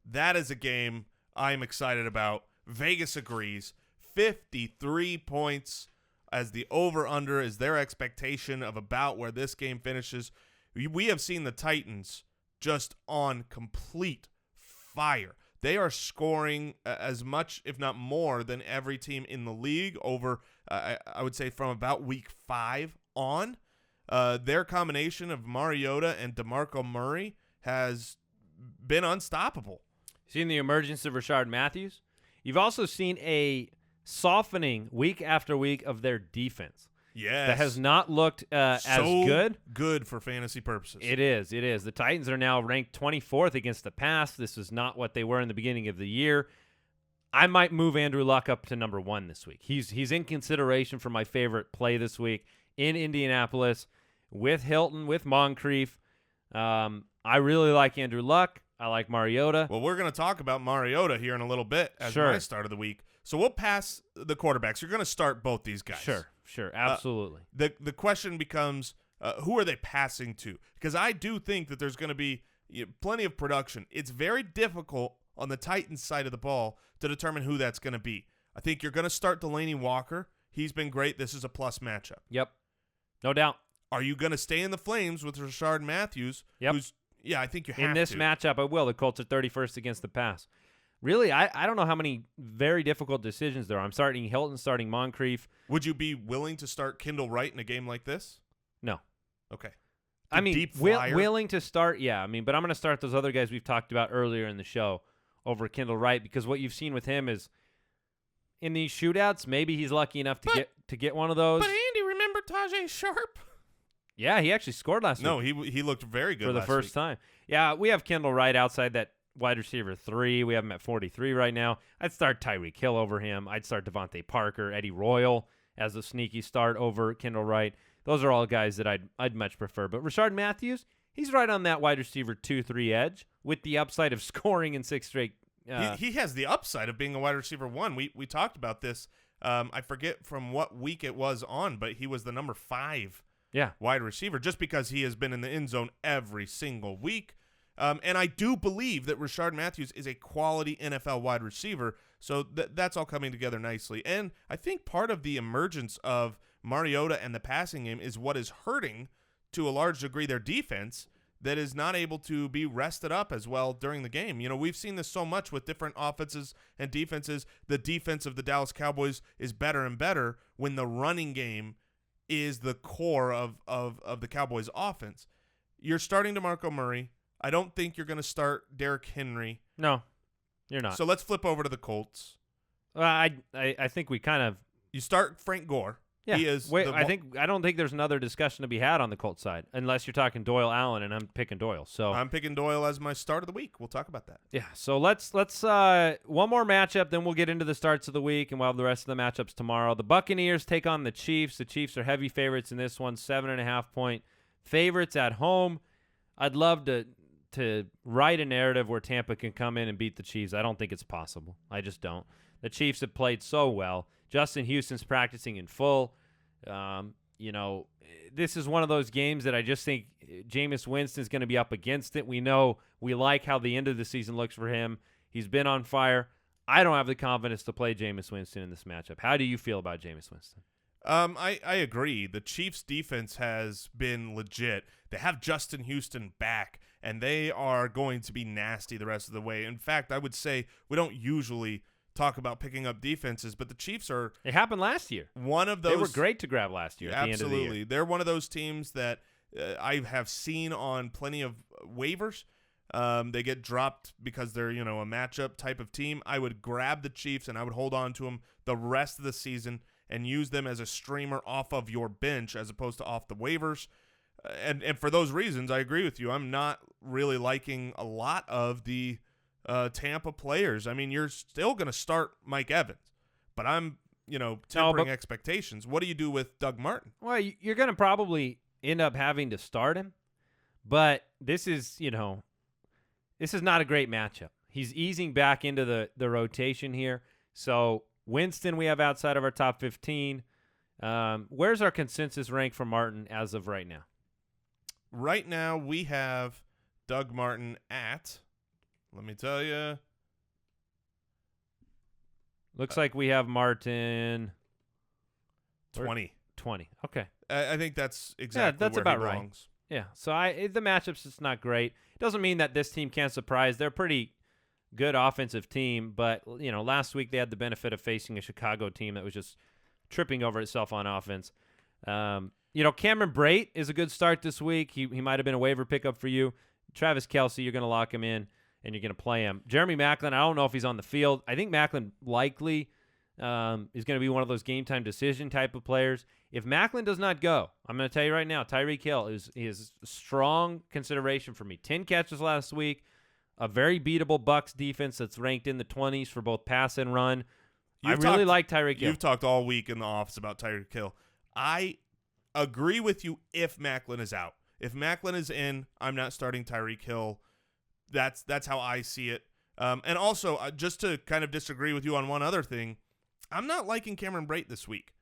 A: that is a game I'm excited about. Vegas agrees. 53 points as the over-under is their expectation of about where this game finishes. We have seen the Titans just on complete fire. They are scoring as much, if not more, than every team in the league over, I would say, from about week 5 on. Their combination of Mariota and DeMarco Murray has been unstoppable.
C: Seen the emergence of Rashard Matthews. You've also seen a softening week after week of their defense.
A: Yes.
C: That has not looked as good.
A: Good for fantasy purposes.
C: It is. The Titans are now ranked 24th against the pass. This is not what they were in the beginning of the year. I might move Andrew Luck up to number 1 this week. He's in consideration for my favorite play this week in Indianapolis with Hilton, with Moncrief. I really like Andrew Luck. I like Mariota.
A: Well, we're going to talk about Mariota here in a little bit as my start of the week. So we'll pass the quarterbacks. You're going to start both these guys.
C: Sure, absolutely.
A: The question becomes, who are they passing to? Because I do think that there's going to be plenty of production. It's very difficult on the Titans side of the ball to determine who that's going to be. I think you're going to start Delaney Walker. He's been great. This is a plus matchup.
C: Yep. No doubt.
A: Are you going to stay in the flames with Rashard Matthews?
C: Yep.
A: I think you have to.
C: In this matchup, I will. The Colts are 31st against the pass. Really, I don't know how many very difficult decisions there are. I'm starting Hilton, starting Moncrief.
A: Would you be willing to start Kendall Wright in a game like this?
C: No.
A: Okay.
C: I mean,
A: deep flyer.
C: willing to start, yeah. I mean, but I'm going to start those other guys we've talked about earlier in the show over Kendall Wright, because what you've seen with him is in these shootouts, maybe he's lucky enough to get one of those.
A: But Andy, remember Tajay Sharp?
C: Yeah, he actually scored last week.
A: No, he looked very good
C: for the first time. Yeah, we have Kendall Wright outside that wide receiver 3. We have him at 43 right now. I'd start Tyreek Hill over him. I'd start Devontae Parker, Eddie Royal as a sneaky start over Kendall Wright. Those are all guys that I'd much prefer. But Rashard Matthews, he's right on that wide receiver 2-3 edge with the upside of scoring in 6 straight.
A: He has the upside of being a wide receiver 1. We talked about this. I forget from what week it was on, but he was the number 5 wide receiver just because he has been in the end zone every single week. And I do believe that Rashard Matthews is a quality NFL wide receiver, so that's all coming together nicely. And I think part of the emergence of Mariota and the passing game is what is hurting, to a large degree, their defense that is not able to be rested up as well during the game. You know, we've seen this so much with different offenses and defenses. The defense of the Dallas Cowboys is better and better when the running game is the core of the Cowboys offense. You're starting DeMarco Murray. I don't think you're going to start Derrick Henry.
C: No, you're not.
A: So let's flip over to the Colts.
C: I think we kind of.
A: You start Frank Gore.
C: Yeah.
A: He is.
C: I don't think there's another discussion to be had on the Colts side, unless you're talking Doyle Allen, and I'm picking Doyle. So
A: I'm picking Doyle as my start of the week. We'll talk about that.
C: Yeah. So let's one more matchup, then we'll get into the starts of the week, and we'll have the rest of the matchups tomorrow. The Buccaneers take on the Chiefs. The Chiefs are heavy favorites in this one, 7.5-point favorites at home. I'd love to write a narrative where Tampa can come in and beat the Chiefs. I don't think it's possible. I just don't. The Chiefs have played so well. Justin Houston's practicing in full. This is one of those games that I just think Jameis Winston's going to be up against it. We know we like how the end of the season looks for him. He's been on fire. I don't have the confidence to play Jameis Winston in this matchup. How do you feel about Jameis Winston?
A: I agree. The Chiefs' defense has been legit. They have Justin Houston back, and they are going to be nasty the rest of the way. In fact, I would say we don't usually talk about picking up defenses, but the Chiefs are.
C: It happened last year.
A: One of those.
C: They were great to grab last year. At the end of the year.
A: They're one of those teams that I have seen on plenty of waivers. They get dropped because they're a matchup type of team. I would grab the Chiefs and I would hold on to them the rest of the season and use them as a streamer off of your bench as opposed to off the waivers. And for those reasons, I agree with you. I'm not really liking a lot of the Tampa players. I mean, you're still going to start Mike Evans, but I'm, tempering expectations. What do you do with Doug Martin?
C: Well, you're going to probably end up having to start him, but this is not a great matchup. He's easing back into the rotation here. So Winston we have outside of our top 15. Where's our consensus rank for Martin as of right now?
A: Right now we have Doug Martin at, let me tell you.
C: Looks like we have Martin
A: 20.
C: 20. Okay.
A: I think that's exactly
C: that's
A: where
C: about
A: he
C: right.
A: belongs.
C: Yeah. So the matchup's just not great. Doesn't mean that this team can't surprise. They're a pretty good offensive team, but last week they had the benefit of facing a Chicago team that was just tripping over itself on offense. Cameron Brate is a good start this week. He might have been a waiver pickup for you. Travis Kelce, you're going to lock him in, and you're going to play him. Jeremy Maclin, I don't know if he's on the field. I think Maclin likely is going to be one of those game-time decision type of players. If Maclin does not go, I'm going to tell you right now, Tyreek Hill is a strong consideration for me. 10 catches last week, a very beatable Bucs defense that's ranked in the 20s for both pass and run. I really like Tyreek Hill.
A: You've talked all week in the office about Tyreek Hill. I agree with you if Maclin is out. If Maclin is in, I'm not starting Tyreek Hill. That's how I see it. And also, just to kind of disagree with you on one other thing, I'm not liking Cameron Brate this week.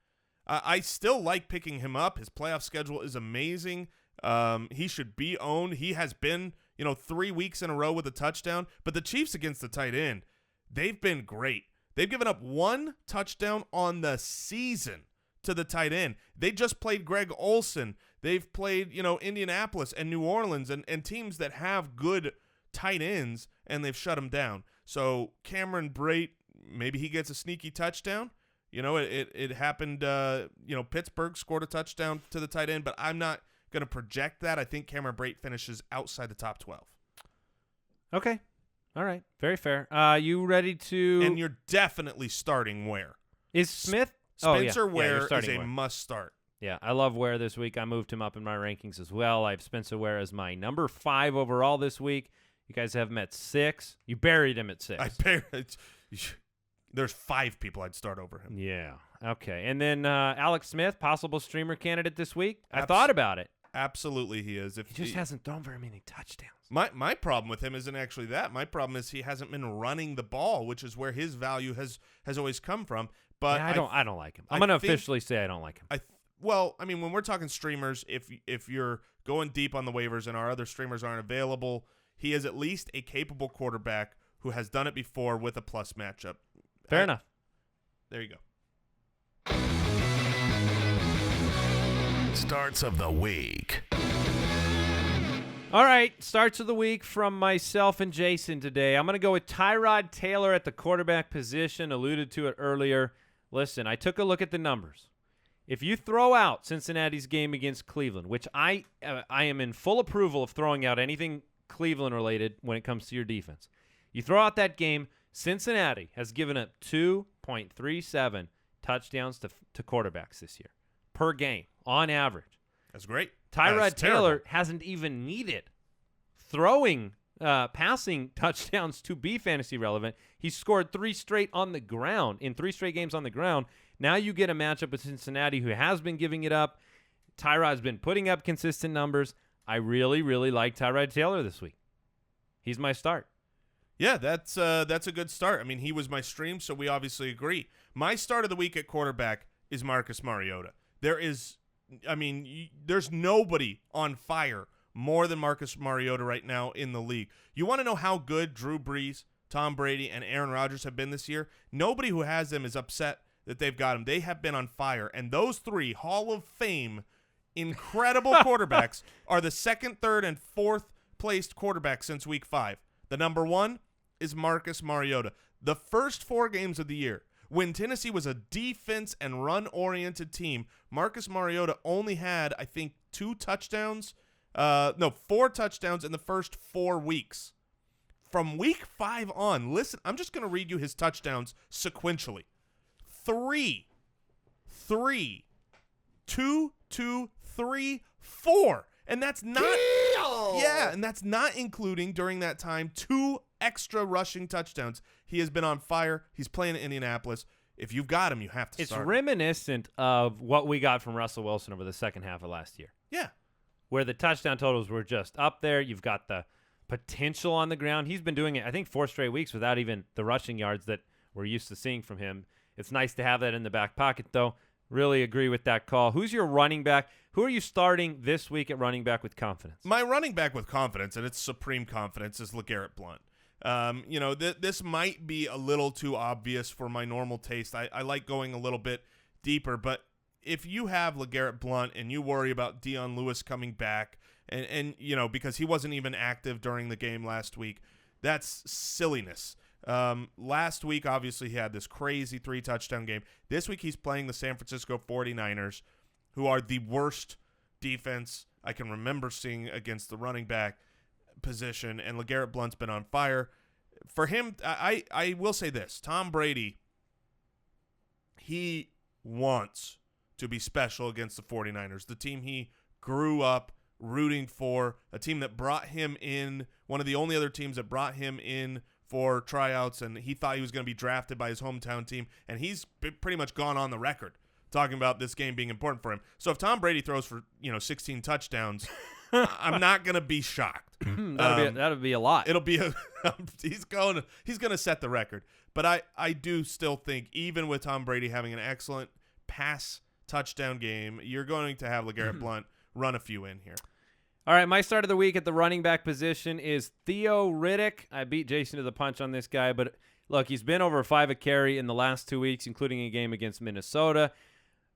A: I still like picking him up. His playoff schedule is amazing. He should be owned. He has been, 3 weeks in a row with a touchdown. But the Chiefs against the tight end, they've been great. They've given up 1 touchdown on the season to the tight end. They just played Greg Olsen. They've played, Indianapolis and New Orleans and teams that have good tight ends, and they've shut them down. So Cameron Brate, maybe he gets a sneaky touchdown. It happened, Pittsburgh scored a touchdown to the tight end, but I'm not going to project that. I think Cameron Brate finishes outside the top 12.
C: Okay. All right. Very fair. You ready to...
A: And you're definitely starting Ware.
C: Is Smith...
A: Spencer
C: Ware
A: is a must-start.
C: Yeah, I love Ware this week. I moved him up in my rankings as well. I have Spencer Ware as my number 5 overall this week. You guys have him at 6. You buried him at 6.
A: There's 5 people I'd start over him.
C: Yeah. Okay. And then Alex Smith, possible streamer candidate this week. I thought about it.
A: Absolutely he is.
C: He just hasn't thrown very many touchdowns.
A: My problem with him isn't actually that. My problem is he hasn't been running the ball, which is where his value has always come from. But
C: yeah, I don't like him. I'm going to officially say I don't like him.
A: When we're talking streamers, if you're going deep on the waivers and our other streamers aren't available, he is at least a capable quarterback who has done it before with a plus matchup.
C: Fair enough.
A: There you go.
B: Starts of the week.
C: All right, starts of the week from myself and Jason today. I'm going to go with Tyrod Taylor at the quarterback position. Alluded to it earlier. Listen, I took a look at the numbers. If you throw out Cincinnati's game against Cleveland, which I am in full approval of throwing out anything Cleveland-related when it comes to your defense. You throw out that game, Cincinnati has given up 2.37 touchdowns to quarterbacks this year per game on average.
A: That's great.
C: Tyrod Taylor hasn't even needed passing touchdowns to be fantasy relevant. He scored 3 straight on the ground in 3 straight games on the ground. Now you get a matchup with Cincinnati, who has been giving it up. Tyrod's been putting up consistent numbers. I really, really like Tyrod Taylor this week. He's my start.
A: Yeah, that's a good start. I mean, he was my stream, so we obviously agree. My start of the week at quarterback is Marcus Mariota. There's nobody on fire more than Marcus Mariota right now in the league. You want to know how good Drew Brees, Tom Brady, and Aaron Rodgers have been this year? Nobody who has them is upset that they've got him. They have been on fire. And those 3 Hall of Fame incredible quarterbacks are the 2nd, 3rd, and 4th placed quarterbacks since week 5. The number 1 is Marcus Mariota. The first 4 games of the year, when Tennessee was a defense and run-oriented team, Marcus Mariota only had, I think, 4 touchdowns in the first 4 weeks. From week 5 on, listen, I'm just going to read you his touchdowns sequentially. 3, 2, 3, 4. And that's not and that's not including during that time 2 extra rushing touchdowns. He has been on fire. He's playing in Indianapolis. If you've got him, you have to start.
C: It's reminiscent of what we got from Russell Wilson over the second half of last year.
A: Yeah.
C: Where the touchdown totals were just up there. You've got the potential on the ground. He's been doing it, I think, 4 straight weeks without even the rushing yards that we're used to seeing from him. It's nice to have that in the back pocket, though. Really agree with that call. Who's your running back? Who are you starting this week at running back with confidence?
A: My running back with confidence, and it's supreme confidence, is LeGarrette Blount. This might be a little too obvious for my normal taste. I like going a little bit deeper, but if you have LeGarrette Blount and you worry about Dion Lewis coming back and because he wasn't even active during the game last week, that's silliness. Last week, obviously, he had this crazy 3-touchdown game. This week, he's playing the San Francisco 49ers, who are the worst defense I can remember seeing against the running back position, and LeGarrette Blount's been on fire. For him, I will say this. Tom Brady, he wants to be special against the 49ers, the team he grew up rooting for, a team that brought him in, one of the only other teams that brought him in for tryouts, and he thought he was going to be drafted by his hometown team, and he's pretty much gone on the record talking about this game being important for him. So if Tom Brady throws for 16 touchdowns, I'm not going to be shocked.
C: That'll be a lot.
A: It'll be he's going to set the record. But I do still think, even with Tom Brady having an excellent pass touchdown game, you're going to have LeGarrette Blount run a few in here.
C: All right, my start of the week at the running back position is Theo Riddick. I beat Jason to the punch on this guy, but look, he's been over 5 a carry in the last 2 weeks, including a game against Minnesota.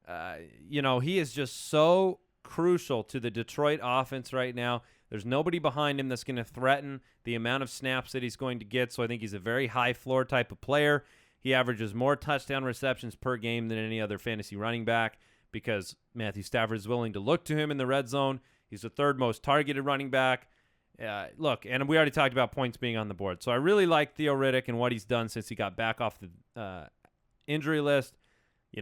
C: He is just so crucial to the Detroit offense right now. There's nobody behind him that's going to threaten the amount of snaps that he's going to get, so I think he's a very high floor type of player. He averages more touchdown receptions per game than any other fantasy running back because Matthew Stafford is willing to look to him in the red zone. He's the third most targeted running back. Look, and we already talked about points being on the board, so I really like Theo Riddick and what he's done since he got back off the injury list.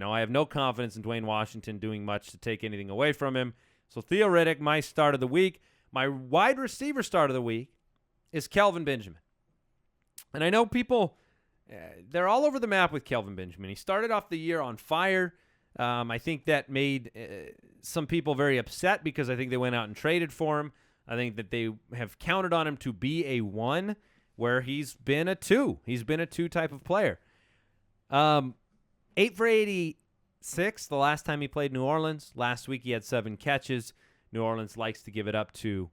C: I have no confidence in Dwayne Washington doing much to take anything away from him. So Theo Riddick, my start of the week. My wide receiver start of the week is Kelvin Benjamin. And I know people, they're all over the map with Kelvin Benjamin. He started off the year on fire. I think that made some people very upset because I think they went out and traded for him. I think that they have counted on him to be a 1 where he's been a 2. He's been a 2 type of player. 8 for 86 the last time he played New Orleans. Last week he had 7 catches. New Orleans likes to give it up to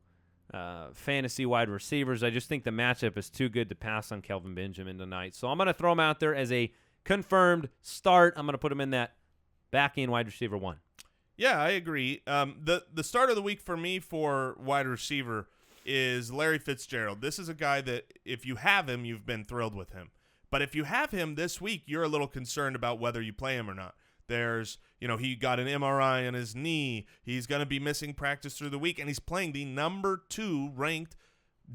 C: fantasy wide receivers. I just think the matchup is too good to pass on Kelvin Benjamin tonight. So I'm going to throw him out there as a confirmed start. I'm going to put him in that back in wide receiver 1.
A: Yeah, I agree. The start of the week for me for wide receiver is Larry Fitzgerald. This is a guy that if you have him, you've been thrilled with him. But if you have him this week, you're a little concerned about whether you play him or not. There's, he got an MRI on his knee. He's going to be missing practice through the week, and he's playing the number 2 ranked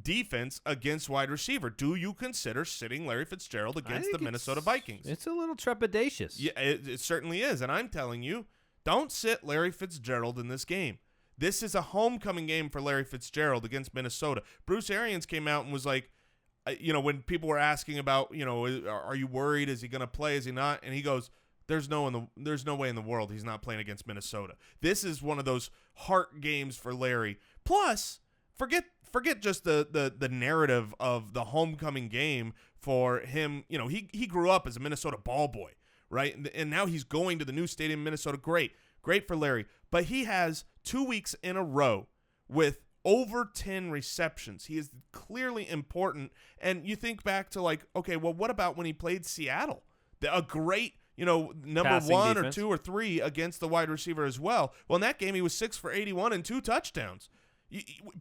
A: defense against wide receiver. Do you consider sitting Larry Fitzgerald against the Minnesota Vikings?
C: It's a little trepidatious.
A: Yeah, it certainly is, and I'm telling you, don't sit Larry Fitzgerald in this game. This is a homecoming game for Larry Fitzgerald against Minnesota. Bruce Arians came out and was like, when people were asking about, are you worried? Is he going to play? Is he not? And he goes, there's no way in the world he's not playing against Minnesota. This is one of those heart games for Larry. Plus, forget just the narrative of the homecoming game for him. He grew up as a Minnesota ball boy, right? And now he's going to the new stadium in Minnesota. Great for Larry. But he has 2 weeks in a row with over 10 receptions. He is clearly important. And you think back to okay, well, what about when he played Seattle? A great, number
C: passing
A: 1
C: defense.
A: or 2 or 3 against the wide receiver as well. Well, in that game, he was 6 for 81 and 2 touchdowns.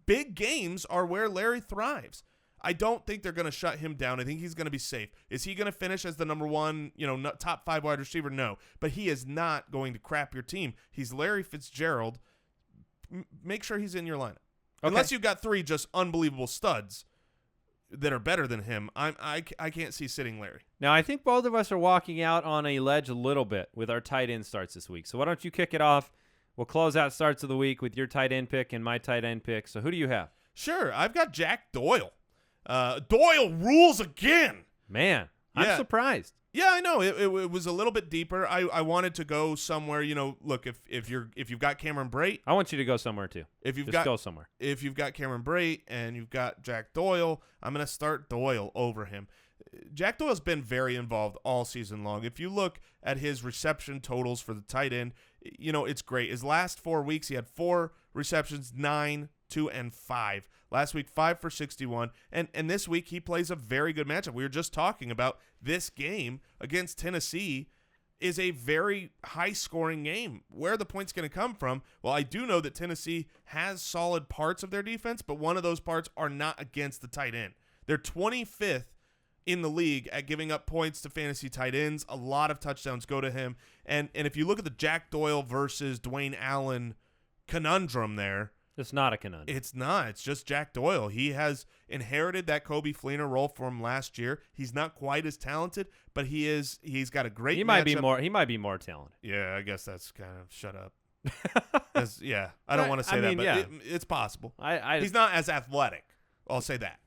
A: Big games are where Larry thrives. I don't think they're going to shut him down. I think he's going to be safe. Is he going to finish as the number 1, top 5 wide receiver? No. But he is not going to crap your team. He's Larry Fitzgerald. Make sure he's in your lineup. Okay. Unless you've got 3 just unbelievable studs that are better than him, I can't see sitting Larry.
C: Now, I think both of us are walking out on a ledge a little bit with our tight end starts this week. So why don't you kick it off? We'll close out starts of the week with your tight end pick and my tight end pick. So who do you have?
A: Sure. I've got Jack Doyle. Doyle rules again.
C: Man, I'm surprised.
A: Yeah, I know. It was a little bit deeper. I wanted to go somewhere. Look, if you've got Cameron Brate,
C: I want you to go somewhere too. Go somewhere.
A: If you've got Cameron Brate and you've got Jack Doyle, I'm going to start Doyle over him. Jack Doyle's been very involved all season long. If you look at his reception totals for the tight end, it's great. His last 4 weeks, he had 4 receptions, 9, 2, and 5. Last week, 5 for 61. And this week, he plays a very good matchup. We were just talking about this game against Tennessee is a very high-scoring game. Where are the points going to come from? Well, I do know that Tennessee has solid parts of their defense, but one of those parts are not against the tight end. They're 25th in the league at giving up points to fantasy tight ends. A lot of touchdowns go to him. And if you look at the Jack Doyle versus Dwayne Allen conundrum there,
C: it's not a conundrum.
A: It's not. It's just Jack Doyle. He has inherited that Kobe Fleener role from last year. He's not quite as talented, but he's got a great
C: He might be more talented.
A: Yeah, I guess that's kind of shut up. I don't want to say that, but it's possible. He's not as athletic. I'll say that.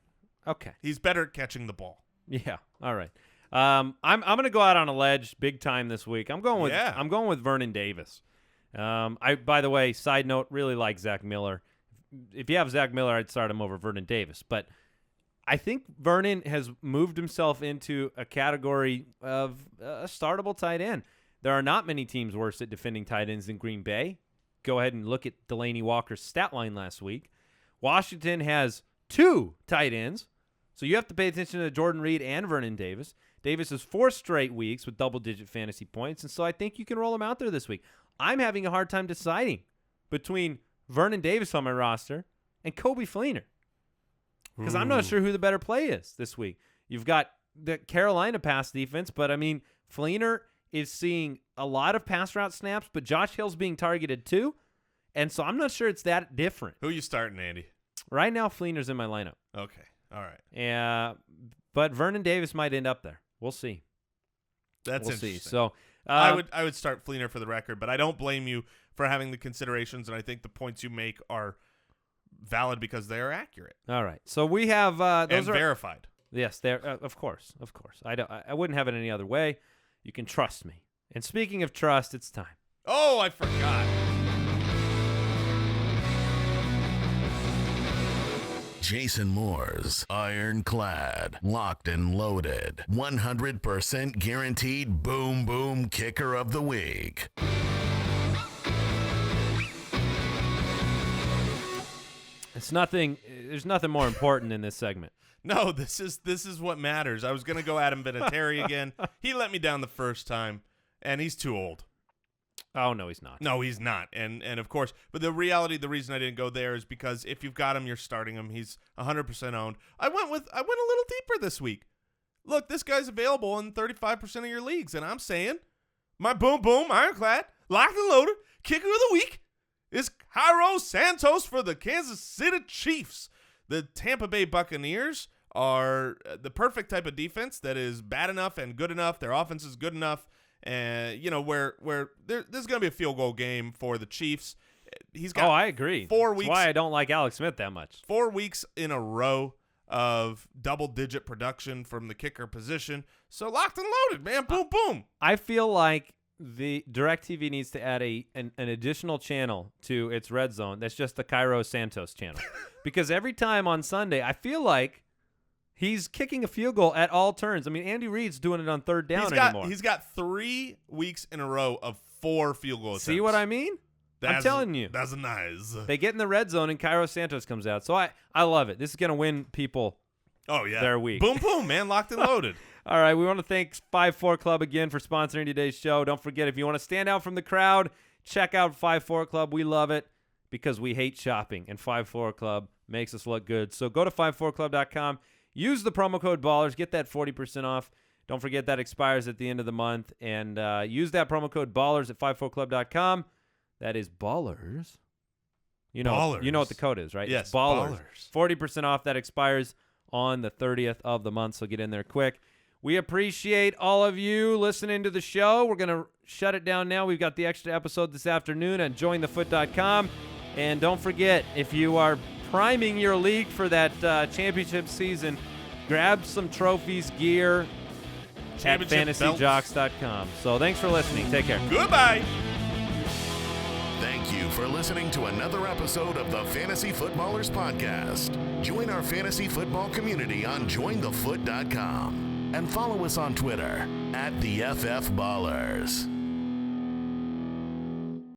C: Okay.
A: He's better at catching the ball.
C: Yeah. All right. I'm going to go out on a ledge big time this week. I'm going with Vernon Davis. By the way, side note, really like Zach Miller. If you have Zach Miller, I'd start him over Vernon Davis. But I think Vernon has moved himself into a category of a startable tight end. There are not many teams worse at defending tight ends than Green Bay. Go ahead and look at Delaney Walker's stat line last week. Washington has 2 tight ends, so you have to pay attention to Jordan Reed and Vernon Davis. Davis's 4 straight weeks with double-digit fantasy points, and so I think you can roll him out there this week. I'm having a hard time deciding between Vernon Davis on my roster and Coby Fleener because I'm not sure who the better play is this week. You've got the Carolina pass defense, but, I mean, Fleener is seeing a lot of pass route snaps, but Josh Hill's being targeted too, and so I'm not sure it's that different.
A: Who are you starting, Andy?
C: Right now, Fleener's in my lineup.
A: Okay. All right.
C: But Vernon Davis might end up there. We'll see.
A: That's
C: we'll
A: interesting.
C: See. So
A: I would start Fleener for the record, but I don't blame you for having the considerations, and I think the points you make are valid because they are accurate.
C: All right. So we have those
A: and verified.
C: Yes, they're of course. I wouldn't have it any other way. You can trust me. And speaking of trust, it's time.
A: Oh, I forgot.
B: Jason Moore's ironclad, locked and loaded, 100% guaranteed boom boom kicker of the week.
C: It's nothing. There's nothing more important in this segment.
A: No, this is what matters. I was gonna go Adam Vinatieri again. He let me down the first time, and he's too old.
C: Oh, no, he's not.
A: No, he's not. And of course, but the reason I didn't go there is because if you've got him, you're starting him. He's 100% owned. I went a little deeper this week. Look, this guy's available in 35% of your leagues, and I'm saying my boom boom ironclad locked and loaded kicker of the week is Cairo Santos for the Kansas City Chiefs. The Tampa Bay Buccaneers are the perfect type of defense that is bad enough and good enough. Their offense is good enough. And, where there's going to be a field goal game for the Chiefs. He's got
C: I agree.
A: 4 weeks.
C: That's why I don't like Alex Smith that much.
A: 4 weeks in a row of double-digit production from the kicker position. So locked and loaded, man. Boom, boom.
C: I feel like the DirecTV needs to add an additional channel to its red zone. That's just the Cairo Santos channel. Because every time on Sunday, I feel like he's kicking a field goal at all turns. I mean, Andy Reid's doing it on third down anymore.
A: He's got 3 weeks in a row of 4 field goal attempts.
C: See what I mean? I'm telling you.
A: That's nice.
C: They get in the red zone, and Cairo Santos comes out. So I love it. This is going to win people their week.
A: Boom, boom, man. Locked and loaded.
C: All right, we want to thank 5-4 Club again for sponsoring today's show. Don't forget, if you want to stand out from the crowd, check out 5-4 Club. We love it because we hate shopping, and 5-4 Club makes us look good. So go to 54club.com. Use the promo code BALLERS. Get that 40% off. Don't forget that expires at the end of the month. And use that promo code BALLERS at 54club.com. That is BALLERS. You know what the code is, right?
A: Yes,
C: it's BALLERS. 40% off. That expires on the 30th of the month, so get in there quick. We appreciate all of you listening to the show. We're going to shut it down now. We've got the extra episode this afternoon at jointhefoot.com. And don't forget, if you are priming your league for that championship season, grab some trophies, gear at fantasyjocks.com. So thanks for listening. Take care.
A: Goodbye.
B: Thank you for listening to another episode of the Fantasy Footballers Podcast. Join our fantasy football community on jointhefoot.com and follow us on Twitter @TheFFBallers.